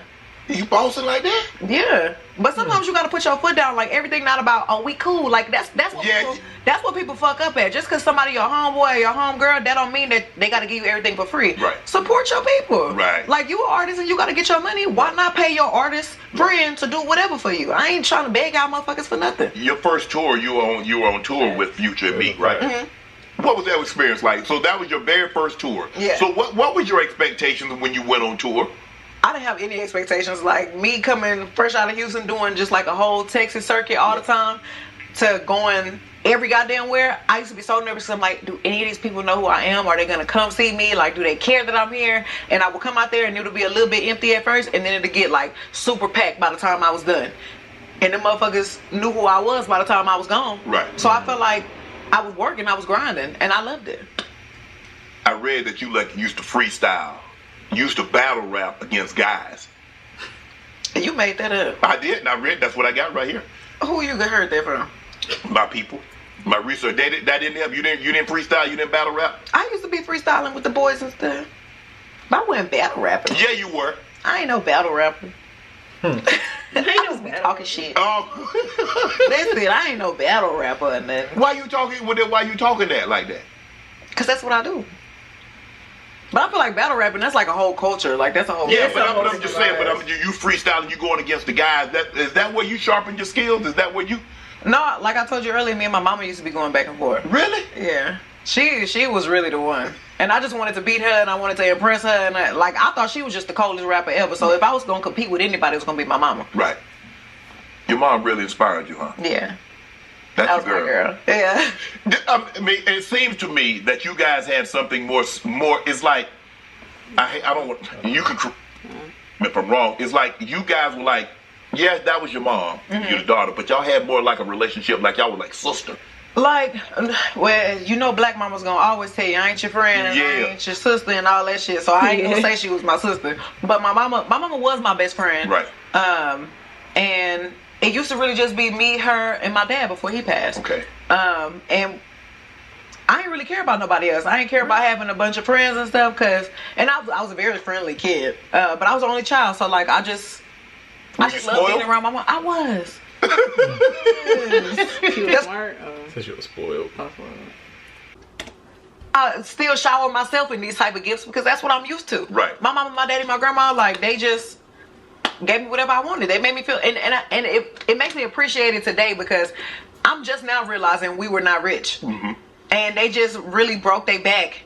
You bossing like that? Yeah. But sometimes you gotta put your foot down. Like, everything not about, oh, we cool. Like, that's what people fuck up at. Just because somebody your homeboy or your homegirl, that don't mean that they gotta give you everything for free. Right. Support your people. Right. Like, you an artist and you gotta get your money. Why not pay your artist friend to do whatever for you? I ain't trying to beg out motherfuckers for nothing. Your first tour, you were on tour with Future and me, right? What was that experience like? So that was your very first tour. Yeah. So what was your expectations when you went on tour? I didn't have any expectations. Like, me coming fresh out of Houston, doing just like a whole Texas circuit all the time, to going every goddamn where. I used to be so nervous because I'm like, do any of these people know who I am? Are they gonna come see me? Like, do they care that I'm here? And I would come out there and it'll be a little bit empty at first, and then it'll get like super packed by the time I was done. And the motherfuckers knew who I was by the time I was gone. Right. So I felt like I was working, I was grinding, and I loved it. I read that you used to freestyle. You used to battle rap against guys. You made that up. I did, and I read. That's what I got right here. Who you heard that from? My people, my research. That didn't help. You didn't freestyle. You didn't battle rap. I used to be freestyling with the boys and stuff, but I wasn't battle rapping. Yeah, you were. I ain't no battle rapper. I ain't no talking shit. Listen, I ain't no battle rapper or nothing. Why you talking? Why you talking that like that? Cause that's what I do. But I feel like battle rapping, that's like a whole culture. Like, that's a whole. Yeah, but I'm just saying. But you freestyling, you going against the guys. Is that where you sharpen your skills? Is that where you? No, like I told you earlier, me and my mama used to be going back and forth. Really? Yeah. She was really the one. And I just wanted to beat her, and I wanted to impress her, and I thought she was just the coldest rapper ever. So if I was gonna compete with anybody, it was gonna be my mama. Right. Your mom really inspired you, huh? Yeah. That's that was my girl. Yeah. I mean, it seems to me that you guys had something more. It's like I don't want you can. If I'm wrong, it's like you guys were like, yes, that was your mom, your daughter, but y'all had more like a relationship, like y'all were like sister. Like, well, you know, black mama's gonna always tell you, I ain't your friend, and I ain't your sister, and all that shit. So I ain't gonna say she was my sister, but my mama was my best friend. Right. And it used to really just be me, her, and my dad before he passed. Okay. And I didn't really care about nobody else. I didn't care about having a bunch of friends and stuff, and I was a very friendly kid, but I was the only child, so like I just loved being around my mom. I was. She was smart. So she was spoiled. I still shower myself in these type of gifts because that's what I'm used to. Right. My mama, my daddy, my grandma, like they just gave me whatever I wanted. They made me feel, and it makes me appreciate it today because I'm just now realizing we were not rich, and they just really broke their back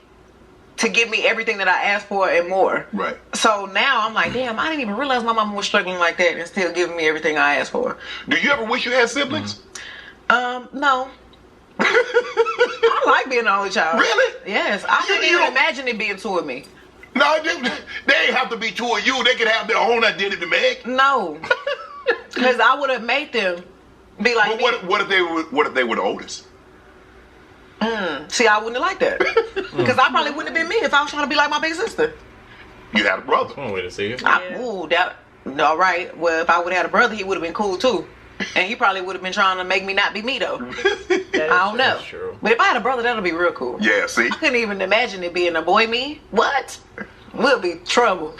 to give me everything that I asked for and more. Right. So now I'm like, damn, I didn't even realize my mama was struggling like that and still giving me everything I asked for. Do you ever wish you had siblings? No. I like being the only child. Really? Yes. I couldn't even imagine it being two of me. No, they ain't have to be two of you. They could have their own identity, Meg. No. Because I would have made them be like me. What if they were the oldest? See, I wouldn't have liked that. Because I probably wouldn't have been me if I was trying to be like my big sister. You had a brother. That's one way to see it. All right. Well, if I would have had a brother, he would have been cool too. And he probably would have been trying to make me not be me though. I don't know. True. But if I had a brother, that'll be real cool. Yeah, see? I couldn't even imagine it being a boy me. What? We'll be trouble.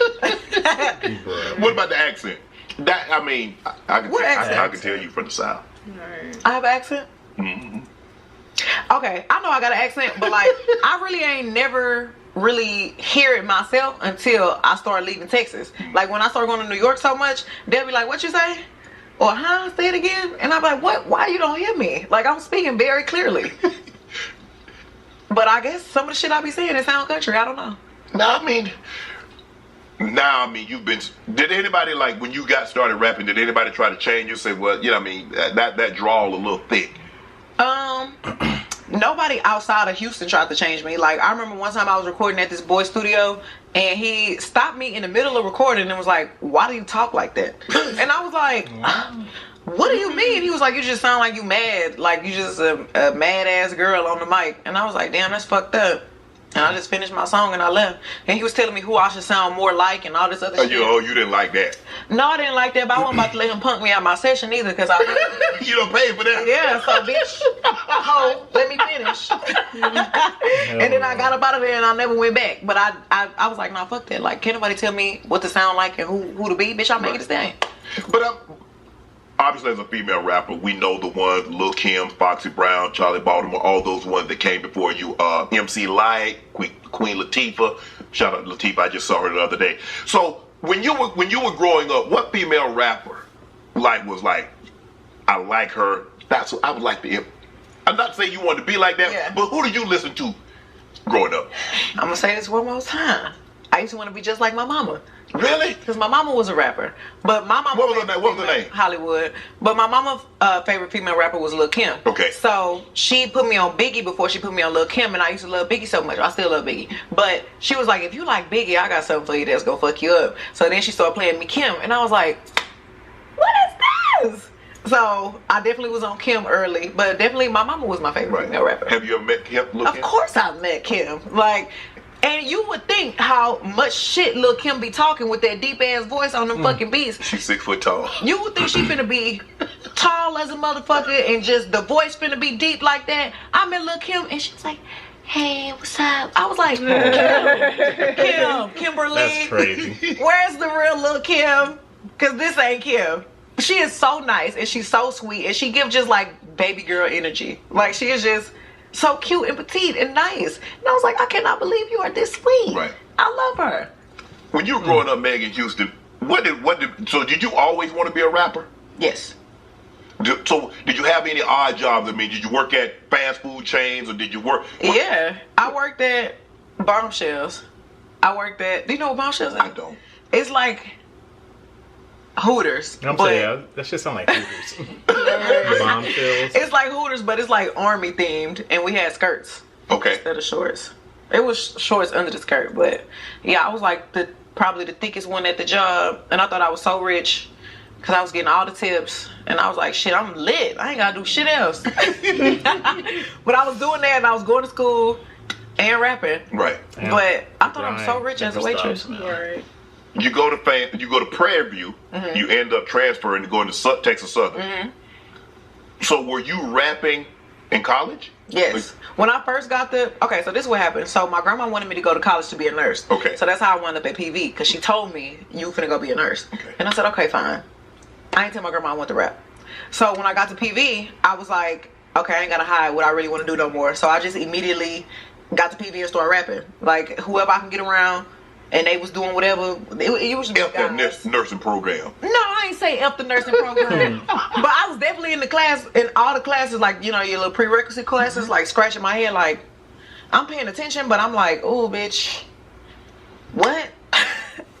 What about the accent? That I mean, I can tell you from the South. I have an accent? Mm-hmm. Okay, I know I got an accent, but like I really ain't never really hear it myself until I started leaving Texas. Like when I started going to New York so much, they'll be like, "What you say?" Or say it again. And I'm like, what? Why you don't hear me? Like I'm speaking very clearly. But I guess some of the shit I be saying is sound country. I don't know. Now I mean, you've been. Did anybody like when you got started rapping? Did anybody try to change you? Say, well, I mean, that drawl a little thick. Nobody outside of Houston tried to change me. Like I remember one time I was recording at this boy's studio, and he stopped me in the middle of recording and was like, "Why do you talk like that?" And I was like, "What do you mean?" He was like, "You just sound like you mad. Like you just a mad ass girl on the mic." And I was like, "Damn, that's fucked up." And I just finished my song and I left. And he was telling me who I should sound more like and all this other shit. You didn't like that? No, I didn't like that, but I wasn't about to let him punk me out my session either because You don't pay for that? Yeah, so bitch, ho, let me finish. And then I got up out of there and I never went back. But I was like, nah, fuck that. Like, can't nobody tell me what to sound like and who to be? Bitch, I'll make it a thing. But obviously, as a female rapper, we know the ones: Lil' Kim, Foxy Brown, Charlie Baltimore, all those ones that came before you. MC Lyte, Queen Latifah. Shout out to Latifah, I just saw her the other day. So when you were growing up, what female rapper was like? I like her. That's what I would like to. I'm not saying you wanted to be like that, but who did you listen to growing up? I'm gonna say this one more time. I used to want to be just like my mama. Really? Because my mama was a rapper. But my mama... What was her name? Hollywood. But my mama's favorite female rapper was Lil' Kim. Okay. So she put me on Biggie before she put me on Lil' Kim, and I used to love Biggie so much. I still love Biggie. But she was like, if you like Biggie, I got something for you that's gonna fuck you up. So then she started playing me Kim, and I was like, what is this? So I definitely was on Kim early, but definitely my mama was my favorite female rapper. Have you ever met Kim? Of course I've met Kim. And you would think how much shit Lil' Kim be talking with that deep ass voice on them fucking beats. She's 6 foot tall. You would think she finna be tall as a motherfucker and just the voice finna be deep like that. I met Lil' Kim and she was like, hey, what's up? I was like, Kimberly. That's crazy. Where's the real Lil' Kim? Because this ain't Kim. She is so nice and she's so sweet and she gives just like baby girl energy. Like she is just so cute and petite and nice. And I was like, I cannot believe you are this sweet. Right. I love her. When you were growing up, Meg, in Houston, so did you always want to be a rapper? Yes. So did you have any odd jobs? I mean, did you work at fast food chains or did you work? Yeah. I worked at Bombshells. Do you know what Bombshells is? I don't. It's like Hooters. I'm saying that shit sound like Hooters. Bombshells. It's like Hooters, but it's like army themed, and we had skirts. Okay. Instead of shorts. It was shorts under the skirt, but yeah, I was like probably the thickest one at the job, and I thought I was so rich because I was getting all the tips, and I was like, shit, I'm lit. I ain't gotta do shit else. But I was doing that, and I was going to school and rapping. Right. But I thought I was so rich as a waitress. Right. You go to Prairie View, you end up transferring and going to Texas Southern. So were you rapping in college? Yes. When I first got so this is what happened. So my grandma wanted me to go to college to be a nurse. Okay. So that's how I wound up at PV, because she told me, you finna go be a nurse. Okay. And I said, okay, fine. I ain't tell my grandma I want to rap. So when I got to PV, I was like, okay, I ain't gotta hide what I really want to do no more. So I just immediately got to PV and started rapping. Like whoever I can get around. And they was doing whatever. It was just that nursing program. No, I ain't say F the nursing program. But I was definitely in the class, in all the classes, like, you know, your little prerequisite classes, like scratching my head, like, I'm paying attention, but I'm like, oh, bitch, what?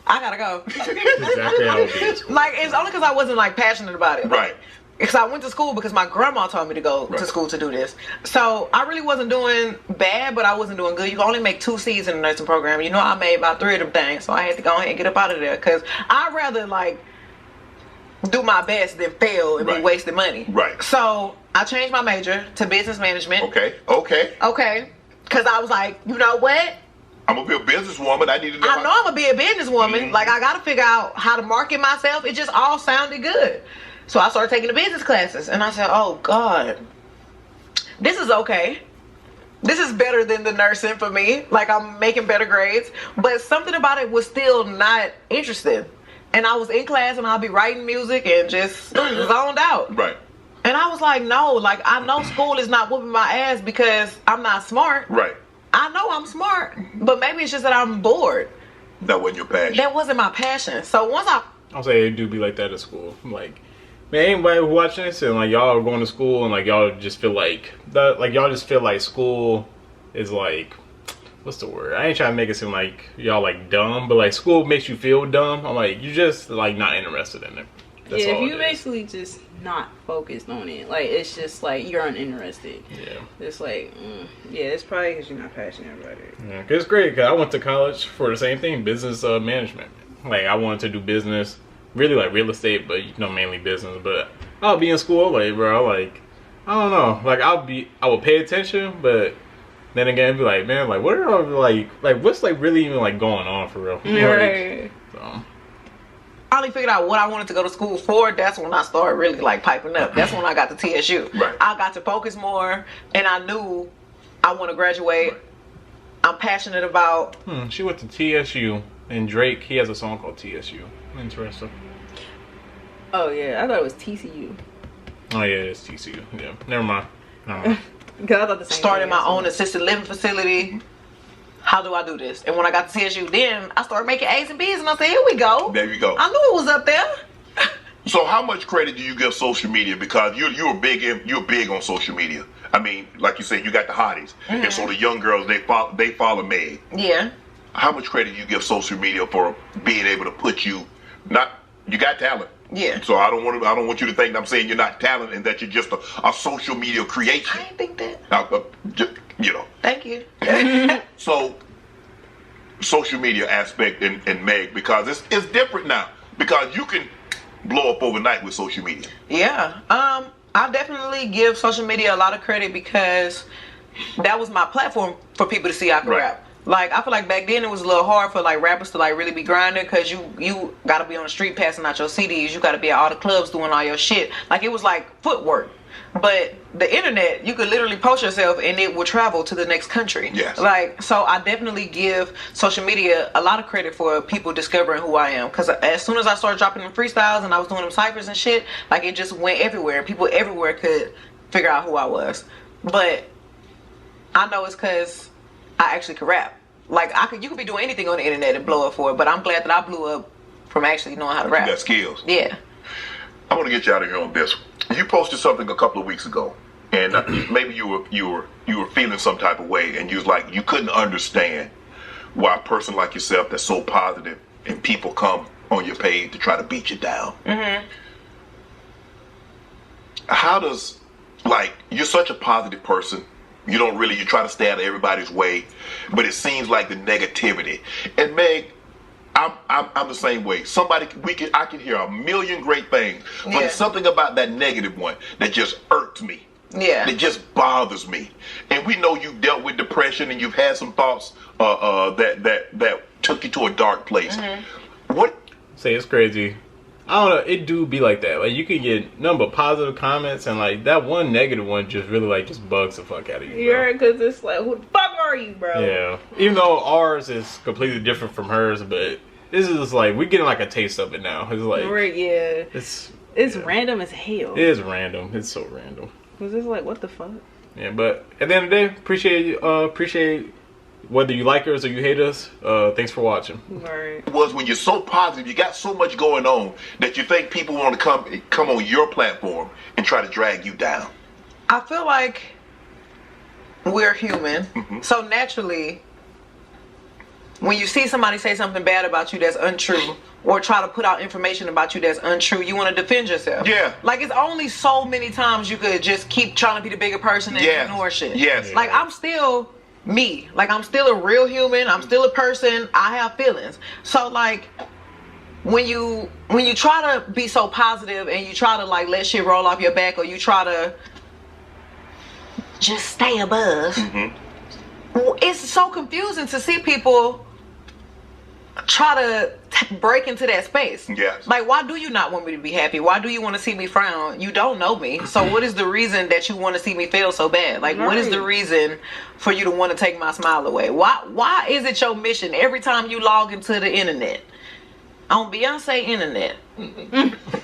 I gotta go. Exactly how it is. Like, it's only because I wasn't, like, passionate about it. Right. Because I went to school because my grandma told me to go to school to do this. So I really wasn't doing bad, but I wasn't doing good. You can only make 2 C's in the nursing program. You know, I made about 3 of them things. So I had to go ahead and get up out of there. Because I'd rather, like, do my best than fail and be wasting money. Right. So I changed my major to business management. Okay. Because I was like, you know what? I'm gonna be a businesswoman. I need to know. I know I'm gonna be a businesswoman. Like, I gotta figure out how to market myself. It just all sounded good. So I started taking the business classes, and I said, oh God, this is okay. This is better than the nursing for me. Like, I'm making better grades, but something about it was still not interesting. And I was in class, and I'll be writing music and just zoned out. Right. And I was like, no, like, I know school is not whooping my ass because I'm not smart. Right. I know I'm smart, but maybe it's just that I'm bored. That wasn't your passion. That wasn't my passion. So once I'll say it do be like that at school. Like, man, anybody who watching this and like y'all are going to school and like y'all just feel like school is like, what's the word? I ain't trying to make it seem like y'all like dumb, but like school makes you feel dumb. I'm like, you're just like not interested in it. That's yeah, all if you it is. basically just not focused on it, like it's just like you're uninterested. Yeah. It's like, yeah, it's probably because you're not passionate about it. Yeah, 'cause it's great. 'Cause I went to college for the same thing, business management. Like I wanted to do business, really like real estate, but you know mainly business. But I'll be in school like, bro, like I don't know, like I would pay attention, but then again, be like, man, like what are like what's like really even like going on for real? Right. So. finally figured out what I wanted to go to school for, that's when I started really like piping up. That's when I got to TSU. Right. I got to focus more, and I knew I want to graduate. Right. I'm passionate about. She went to TSU, and Drake, he has a song called TSU. Interesting. Oh yeah, I thought it was TCU. Oh yeah, it's TCU. Yeah, never mind. Cause I thought the same Started thing. my own assisted living facility. How do I do this? And when I got to TSU, then I started making A's and B's, and I said, here we go. There you go. I knew it was up there. So how much credit do you give social media? Because you're big on social media. I mean, like you said, you got the hotties, and so the young girls they follow Meg. Yeah. How much credit do you give social media for being able to put you? You got talent. Yeah. So I don't want you to think I'm saying you're not talented and that you're just a social media creation. I didn't think that. You know. Thank you. So social media aspect in Meg, because it's different now, because you can blow up overnight with social media. Yeah. I definitely give social media a lot of credit because that was my platform for people to see I could rap. Like, I feel like back then it was a little hard for like rappers to like really be grinding, because you gotta be on the street passing out your CDs, you gotta be at all the clubs doing all your shit. Like, it was like footwork. But the internet, you could literally post yourself and it will travel to the next country. Yes. Like, so I definitely give social media a lot of credit for people discovering who I am. Because as soon as I started dropping them freestyles and I was doing them ciphers and shit, like, it just went everywhere. And people everywhere could figure out who I was. But I know it's because I actually could rap. Like, you could be doing anything on the internet and blow up for it. But I'm glad that I blew up from actually knowing how to rap. You got skills. Yeah. I want to get you out of here on this. You posted something a couple of weeks ago, and maybe you were feeling some type of way, and you was like, you couldn't understand why a person like yourself that's so positive and people come on your page to try to beat you down. Mm-hmm. How does, like, you're such a positive person, you try to stay out of everybody's way, but it seems like the negativity. And Meg, I'm the same way. I can hear a million great things, but there's something about that negative one that just irks me. Yeah. It just bothers me. And we know you've dealt with depression and you've had some thoughts that took you to a dark place. Mm-hmm. What? Say it's crazy. I don't know. It do be like that. Like, you can get number of positive comments, and like that one negative one just really like just bugs the fuck out of you. Yeah, because it's like, who the fuck are you, bro? Yeah. Even though ours is completely different from hers, but this is like we're getting like a taste of it now. It's like Yeah. It's random as hell. It is random. It's so random. Cause it's like, what the fuck? Yeah, but at the end of the day, appreciate whether you like us or you hate us. Thanks for watching. Right. Was when you're so positive, you got so much going on that you think people want to come on your platform and try to drag you down. I feel like we're human. Mm-hmm. So naturally, when you see somebody say something bad about you that's untrue, or try to put out information about you that's untrue, you want to defend yourself. Yeah. Like, it's only so many times you could just keep trying to be the bigger person and ignore shit. Yes. Like, I'm still me. Like, I'm still a real human. I'm still a person. I have feelings. So, like, when you try to be so positive and you try to, like, let shit roll off your back, or you try to just stay above, it's so confusing to see people try to break into that space. Yes. Like, why do you not want me to be happy? Why do you want to see me frown? You don't know me. So what is the reason that you want to see me fail so bad? Like, what is the reason for you to want to take my smile away? Why is it your mission every time you log into the internet? On Beyonce internet,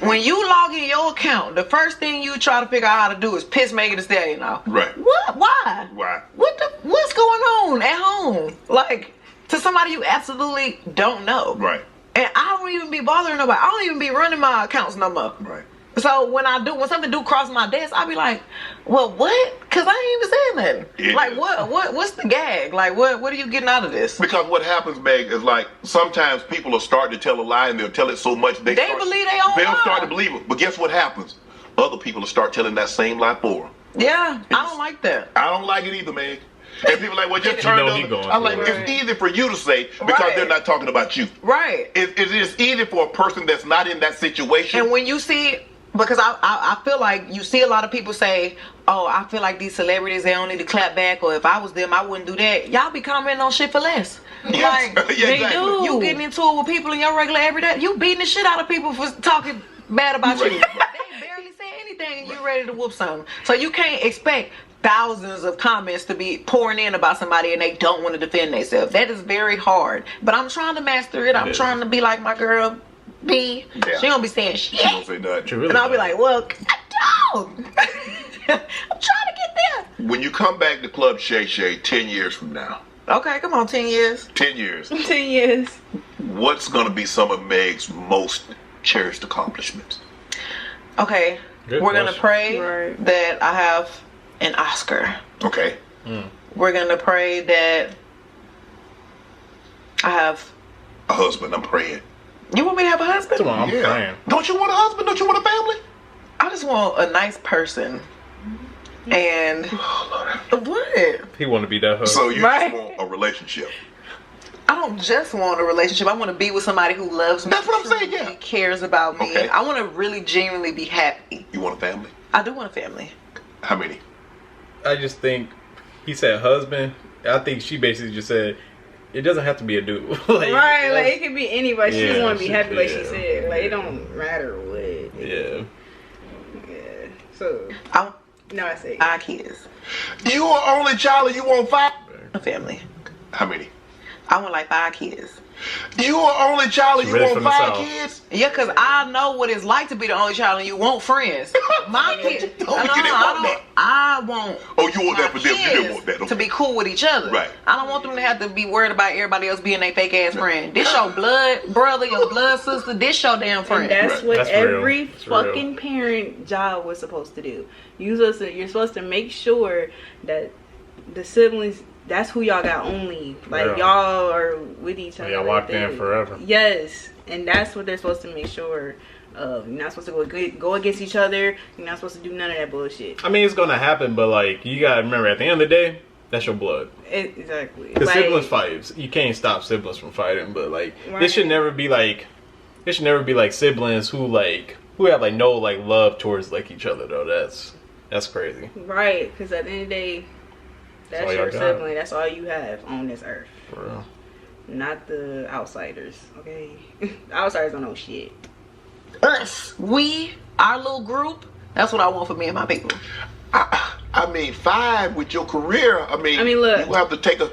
when you log in your account, the first thing you try to figure out how to do is piss Megan Thee Stallion off. Right. What? Why? Why? What's going on at home? Like, to somebody you absolutely don't know. Right. And I don't even be bothering nobody. I don't even be running my accounts no more. Right. So when something do cross my desk, I be like, well, what? Because I ain't even saying nothing. Yeah. Like, what's the gag? Like, what are you getting out of this? Because what happens, Meg, is like sometimes people will start to tell a lie and they'll tell it so much They believe they own they'll lie. start to believe it. But guess what happens? Other people will start telling that same lie for them. Yeah, I don't like that. I don't like it either, Meg. And people are like, well, just turn know it he on. going I'm like, through it's easy for you to say because Right. they're not talking about you. Right. It is easy for a person that's not in that situation. And when you see, because I feel like you see a lot of people say, oh, I feel like these celebrities, they don't need to clap back, or if I was them, I wouldn't do that. Y'all be commenting on shit for less. Yes. Like, Yeah, they exactly. do. you getting into it with people in your regular everyday, you beating the shit out of people for talking bad about Right. you. They barely say anything and you ready to whoop something. So you can't expect thousands of comments to be pouring in about somebody and they don't want to defend themselves. That is very hard. But I'm trying to master it. I'm trying to be like my girl B. Yeah. She don't be saying shit. She don't say nothing. And I'll be like, well, I don't. I'm trying to get there. When you come back to Club Shay Shay 10 years from now, Okay, come on, 10 years. 10 years, 10 years. what's going to be some of Meg's most cherished accomplishments? Okay, Good we're going to question. pray Right. that I have an Oscar. Okay. We're going to pray that I have... A husband, I'm praying. You want me to have a husband? Come on, I'm praying. Don't you want a husband? Don't you want a family? I just want a nice person. And... What? He want to be that husband. So you Right. just want a relationship. I don't just want a relationship. I want to be with somebody who loves me. That's what I'm saying, truly yeah. cares about me. Okay. I want to really genuinely be happy. You want a family? I do want a family. How many? I just think he said husband. I think she basically just said it doesn't have to be a dude. Like, Right, like it could be anybody. She just Yeah, want to be happy, like she yeah. said. Like it don't matter what. yeah. Yeah. So I no, I say want kids. You are only child and you want 5? A family. How many? I want like 5 kids. You are only child and She you really want from the 5 South. kids? Yeah, because I know what it's like to be the only child and you want friends. My kids. You didn't want that. I want. Oh, you want my that for them. You didn't kids want that. Okay. to be cool with each other. Right. I don't want them to have to be worried about everybody else being their fake ass friend. This your blood brother, your blood sister. This your damn friend. And that's Right. what That's real. every That's real. fucking parent job was supposed to do. You're supposed to make sure that the siblings, that's who y'all got only. Like Yeah. y'all are with each other. Y'all like locked in that. forever. Yes, and that's what they're supposed to make sure of. You're not supposed to go against each other. You're not supposed to do none of that bullshit. I mean, it's gonna happen, but like you gotta remember, at the end of the day, that's your blood. Exactly. Because Like, siblings fights, you can't stop siblings from fighting. But like, Right. this should never be like siblings who have like no like love towards like each other though. That's crazy. Right, because at the end of the day, that's all y'all your got. sibling. That's all you have on this earth. For real. Not the outsiders, okay? The outsiders don't know shit. Us. Our little group. That's what I want for me and my people. I mean, 5 with your career. I mean, look. you have to take a.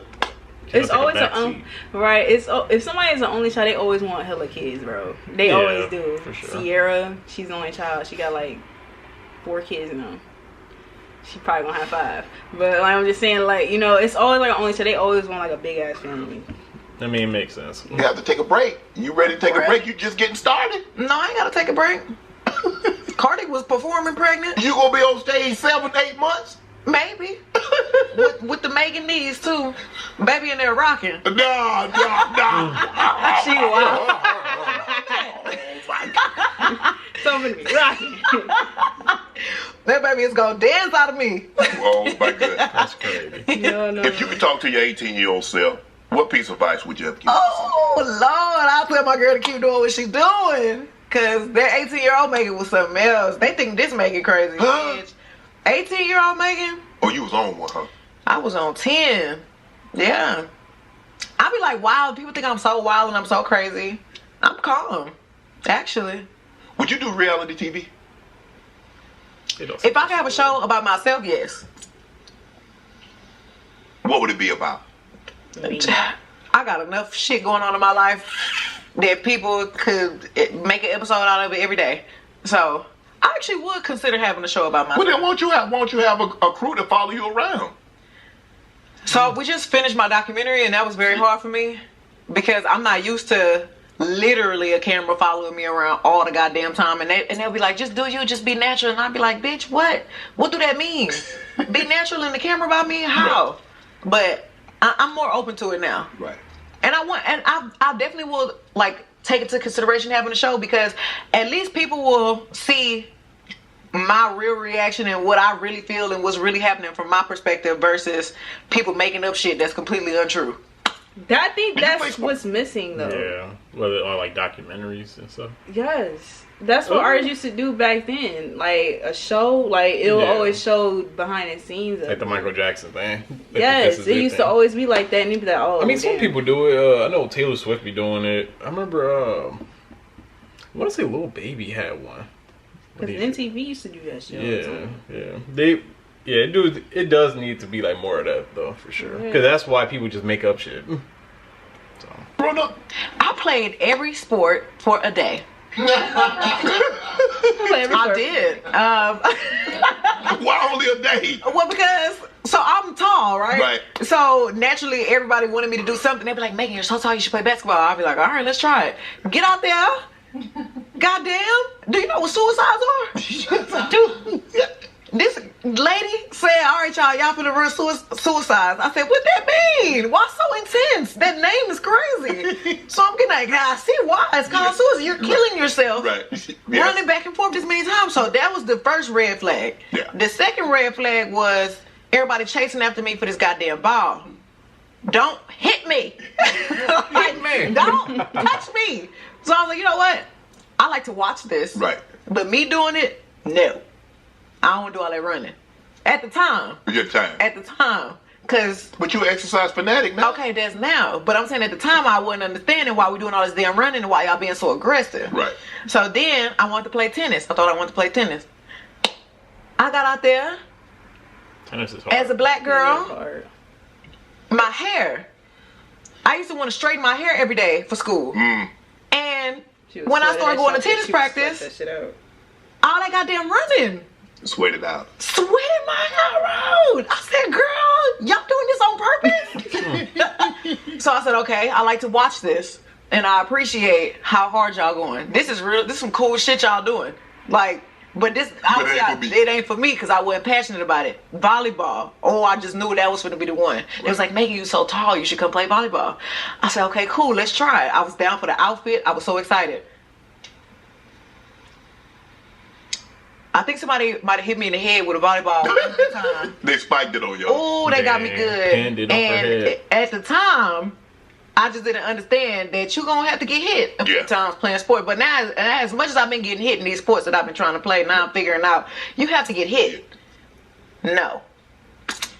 It's take a always back a seat. right. If somebody is the only child, they always want hella kids, bro. They Yeah, always do. for sure. Sierra, she's the only child. She got like 4 kids now. She probably gonna have 5. But like, I'm just saying, like, you know, it's always like an only child. They always want like a big ass family. I mean, it makes sense. You have to take a break. You ready to take a Right. break? You just getting started. No, I ain't gotta take a break. Cardi was performing pregnant. You gonna be on stage 7, 8 months? Maybe. with the Megan knees too. Baby in there rocking. No. She wild. So I'm gonna be rocking. That baby is gonna dance out of me. Oh my goodness. That's crazy. No. If you could talk to your 18-year-old self, what piece of advice would you have given? Oh Lord, I tell my girl to keep doing what she's doing. Cause that 18-year-old Megan was something else. They think this Megan crazy. Huh? Bitch. 18-year-old Megan, Oh, you was on one, huh? I was on 10. Yeah. I be like wild. People think I'm so wild and I'm so crazy. I'm calm, actually. Would you do reality TV? If I could have a show about myself, yes. What would it be about? I got enough shit going on in my life that people could make an episode out of it every day. So I actually would consider having a show about myself. Well, then won't you have a crew to follow you around? So we just finished my documentary, and that was very hard for me because I'm not used to literally a camera following me around all the goddamn time, and they'll be like, just do you, just be natural, and I'll be like, bitch, what do that mean? Be natural in the camera about me? How? But I'm more open to it now. Right. And I definitely will like take into consideration having a show, because at least people will see my real reaction and what I really feel and what's really happening from my perspective versus people making up shit that's completely untrue. I think that's what's missing though. Yeah, whether or like documentaries and stuff. Yes, that's what artists used to do back then. Like a show, like it'll always show behind the scenes. Like the Michael Jackson thing. Yes, it used to always be like that, and it'd be like, oh. I mean, some people do it. I know Taylor Swift be doing it. I remember. I want to say Lil Baby had one. Because MTV used to do that shit. It does need to be like more of that though, for sure. Because that's why people just make up shit. So. I played every sport for a day. I did. Why only a day? Well, because so I'm tall, right? Right. So naturally, everybody wanted me to do something. They'd be like, "Megan, you're so tall. You should play basketball." I'd be like, "All right, let's try it. Get out there." Goddamn! Do you know what suicides are? Dude, this lady said, "All right, y'all finna run suicides." I said, "What that mean? Why so intense? That name is crazy." So I'm getting like, I see why it's called suicide. You're killing yourself, Right. running back and forth this many times. So that was the first red flag. Yeah. The second red flag was everybody chasing after me for this goddamn ball. Don't hit me. Hit me. Don't touch me. So I was like, you know what? I like to watch this. Right. But me doing it, no. I don't want to do all that running. At the time. Your time. At the time. Because. But you're an exercise fanatic now. Okay, that's now. But I'm saying at the time I wasn't understanding why we doing all this damn running and why y'all being so aggressive. Right. So then I wanted to play tennis. I thought I wanted to play tennis. I got out there. Tennis is hard. As a black girl. My hair. I used to want to straighten my hair every day for school. And when I started going to tennis practice, all that goddamn running. Sweat it out. Sweating my hair out. I said, girl, y'all doing this on purpose? So I said, okay, I like to watch this. And I appreciate how hard y'all going. This is real. This is some cool shit y'all doing. Like, but this, it ain't for me because I wasn't passionate about it. Volleyball. Oh, I just knew that was going to be the one. Right. It was like, Megan, you so tall. You should come play volleyball. I said, okay, cool. Let's try it. I was down for the outfit. I was so excited. I think somebody might have hit me in the head with a volleyball at the time. They spiked it on you. Oh, they got me good. Pinned it off her head. At the time, I just didn't understand that you're going to have to get hit a few times playing sport. But now, as much as I've been getting hit in these sports that I've been trying to play, now I'm figuring out you have to get hit. No.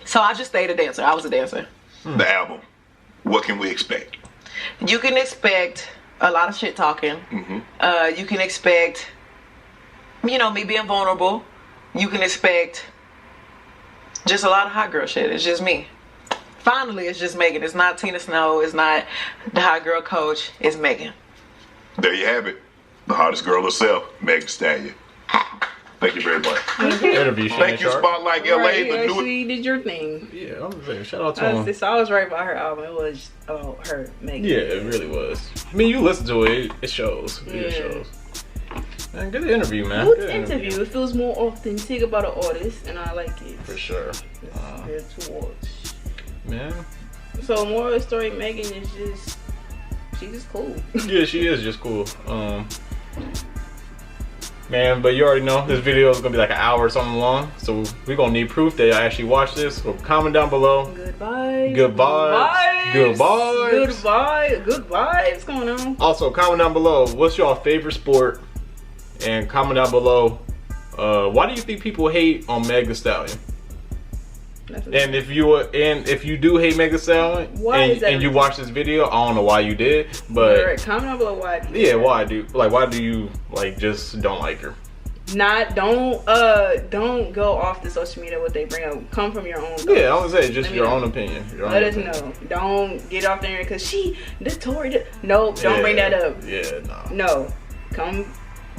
So I just stayed a dancer. I was a dancer. The album. What can we expect? You can expect a lot of shit talking. Mm-hmm. You can expect, you know, me being vulnerable. You can expect just a lot of hot girl shit. It's just me. Finally, it's just Megan. It's not Tina Snow. It's not the hot girl coach. It's Megan. There you have it. The hottest girl herself, Megan Stallion. Thank you very much. Interview, Thank you, Spotlight LA. Right, you actually did your thing. Yeah, I'm saying, shout out to him. So I was right about her album. It was her, Megan. Yeah, it really was. I mean, you listen to it, it shows. It shows. Man, good interview, man. Good interview. It feels more authentic about an artist, and I like it. For sure. It's good to watch. Man. So moral of the story, Megan is just, she's just cool. Yeah, she is just cool. Man, but you already know this video is gonna be like an hour or something long, so we're gonna need proof that I actually watched this. So comment down below. Good vibes. Good vibes. Good vibes. Good vibes. Good vibes. What's going on? Also, comment down below what's your favorite sport, and comment down below why do you think people hate on Meg Thee Stallion? And if you do hate Megan Thee Stallion and you watch this video, I don't know why you did, but comment down below why. Why do you like just don't like her? Don't go off the social media what they bring up. Come from your own thoughts. Yeah, I was gonna say just your own opinion. Let us know. Don't get off there because this Tory. Nope, don't bring that up. Yeah, no. Come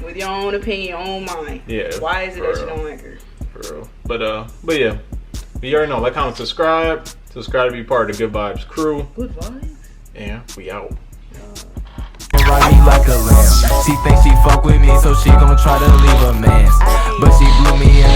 with your own opinion, your own mind. Yeah. Why is it that you don't like her? For real. But yeah, you already know. Like, comment, subscribe to be part of the Good Vibes crew. Good vibes. And we out. Ride me like a lamb. She thinks she fuck with me, so she gon' try to leave a man. But she blew me in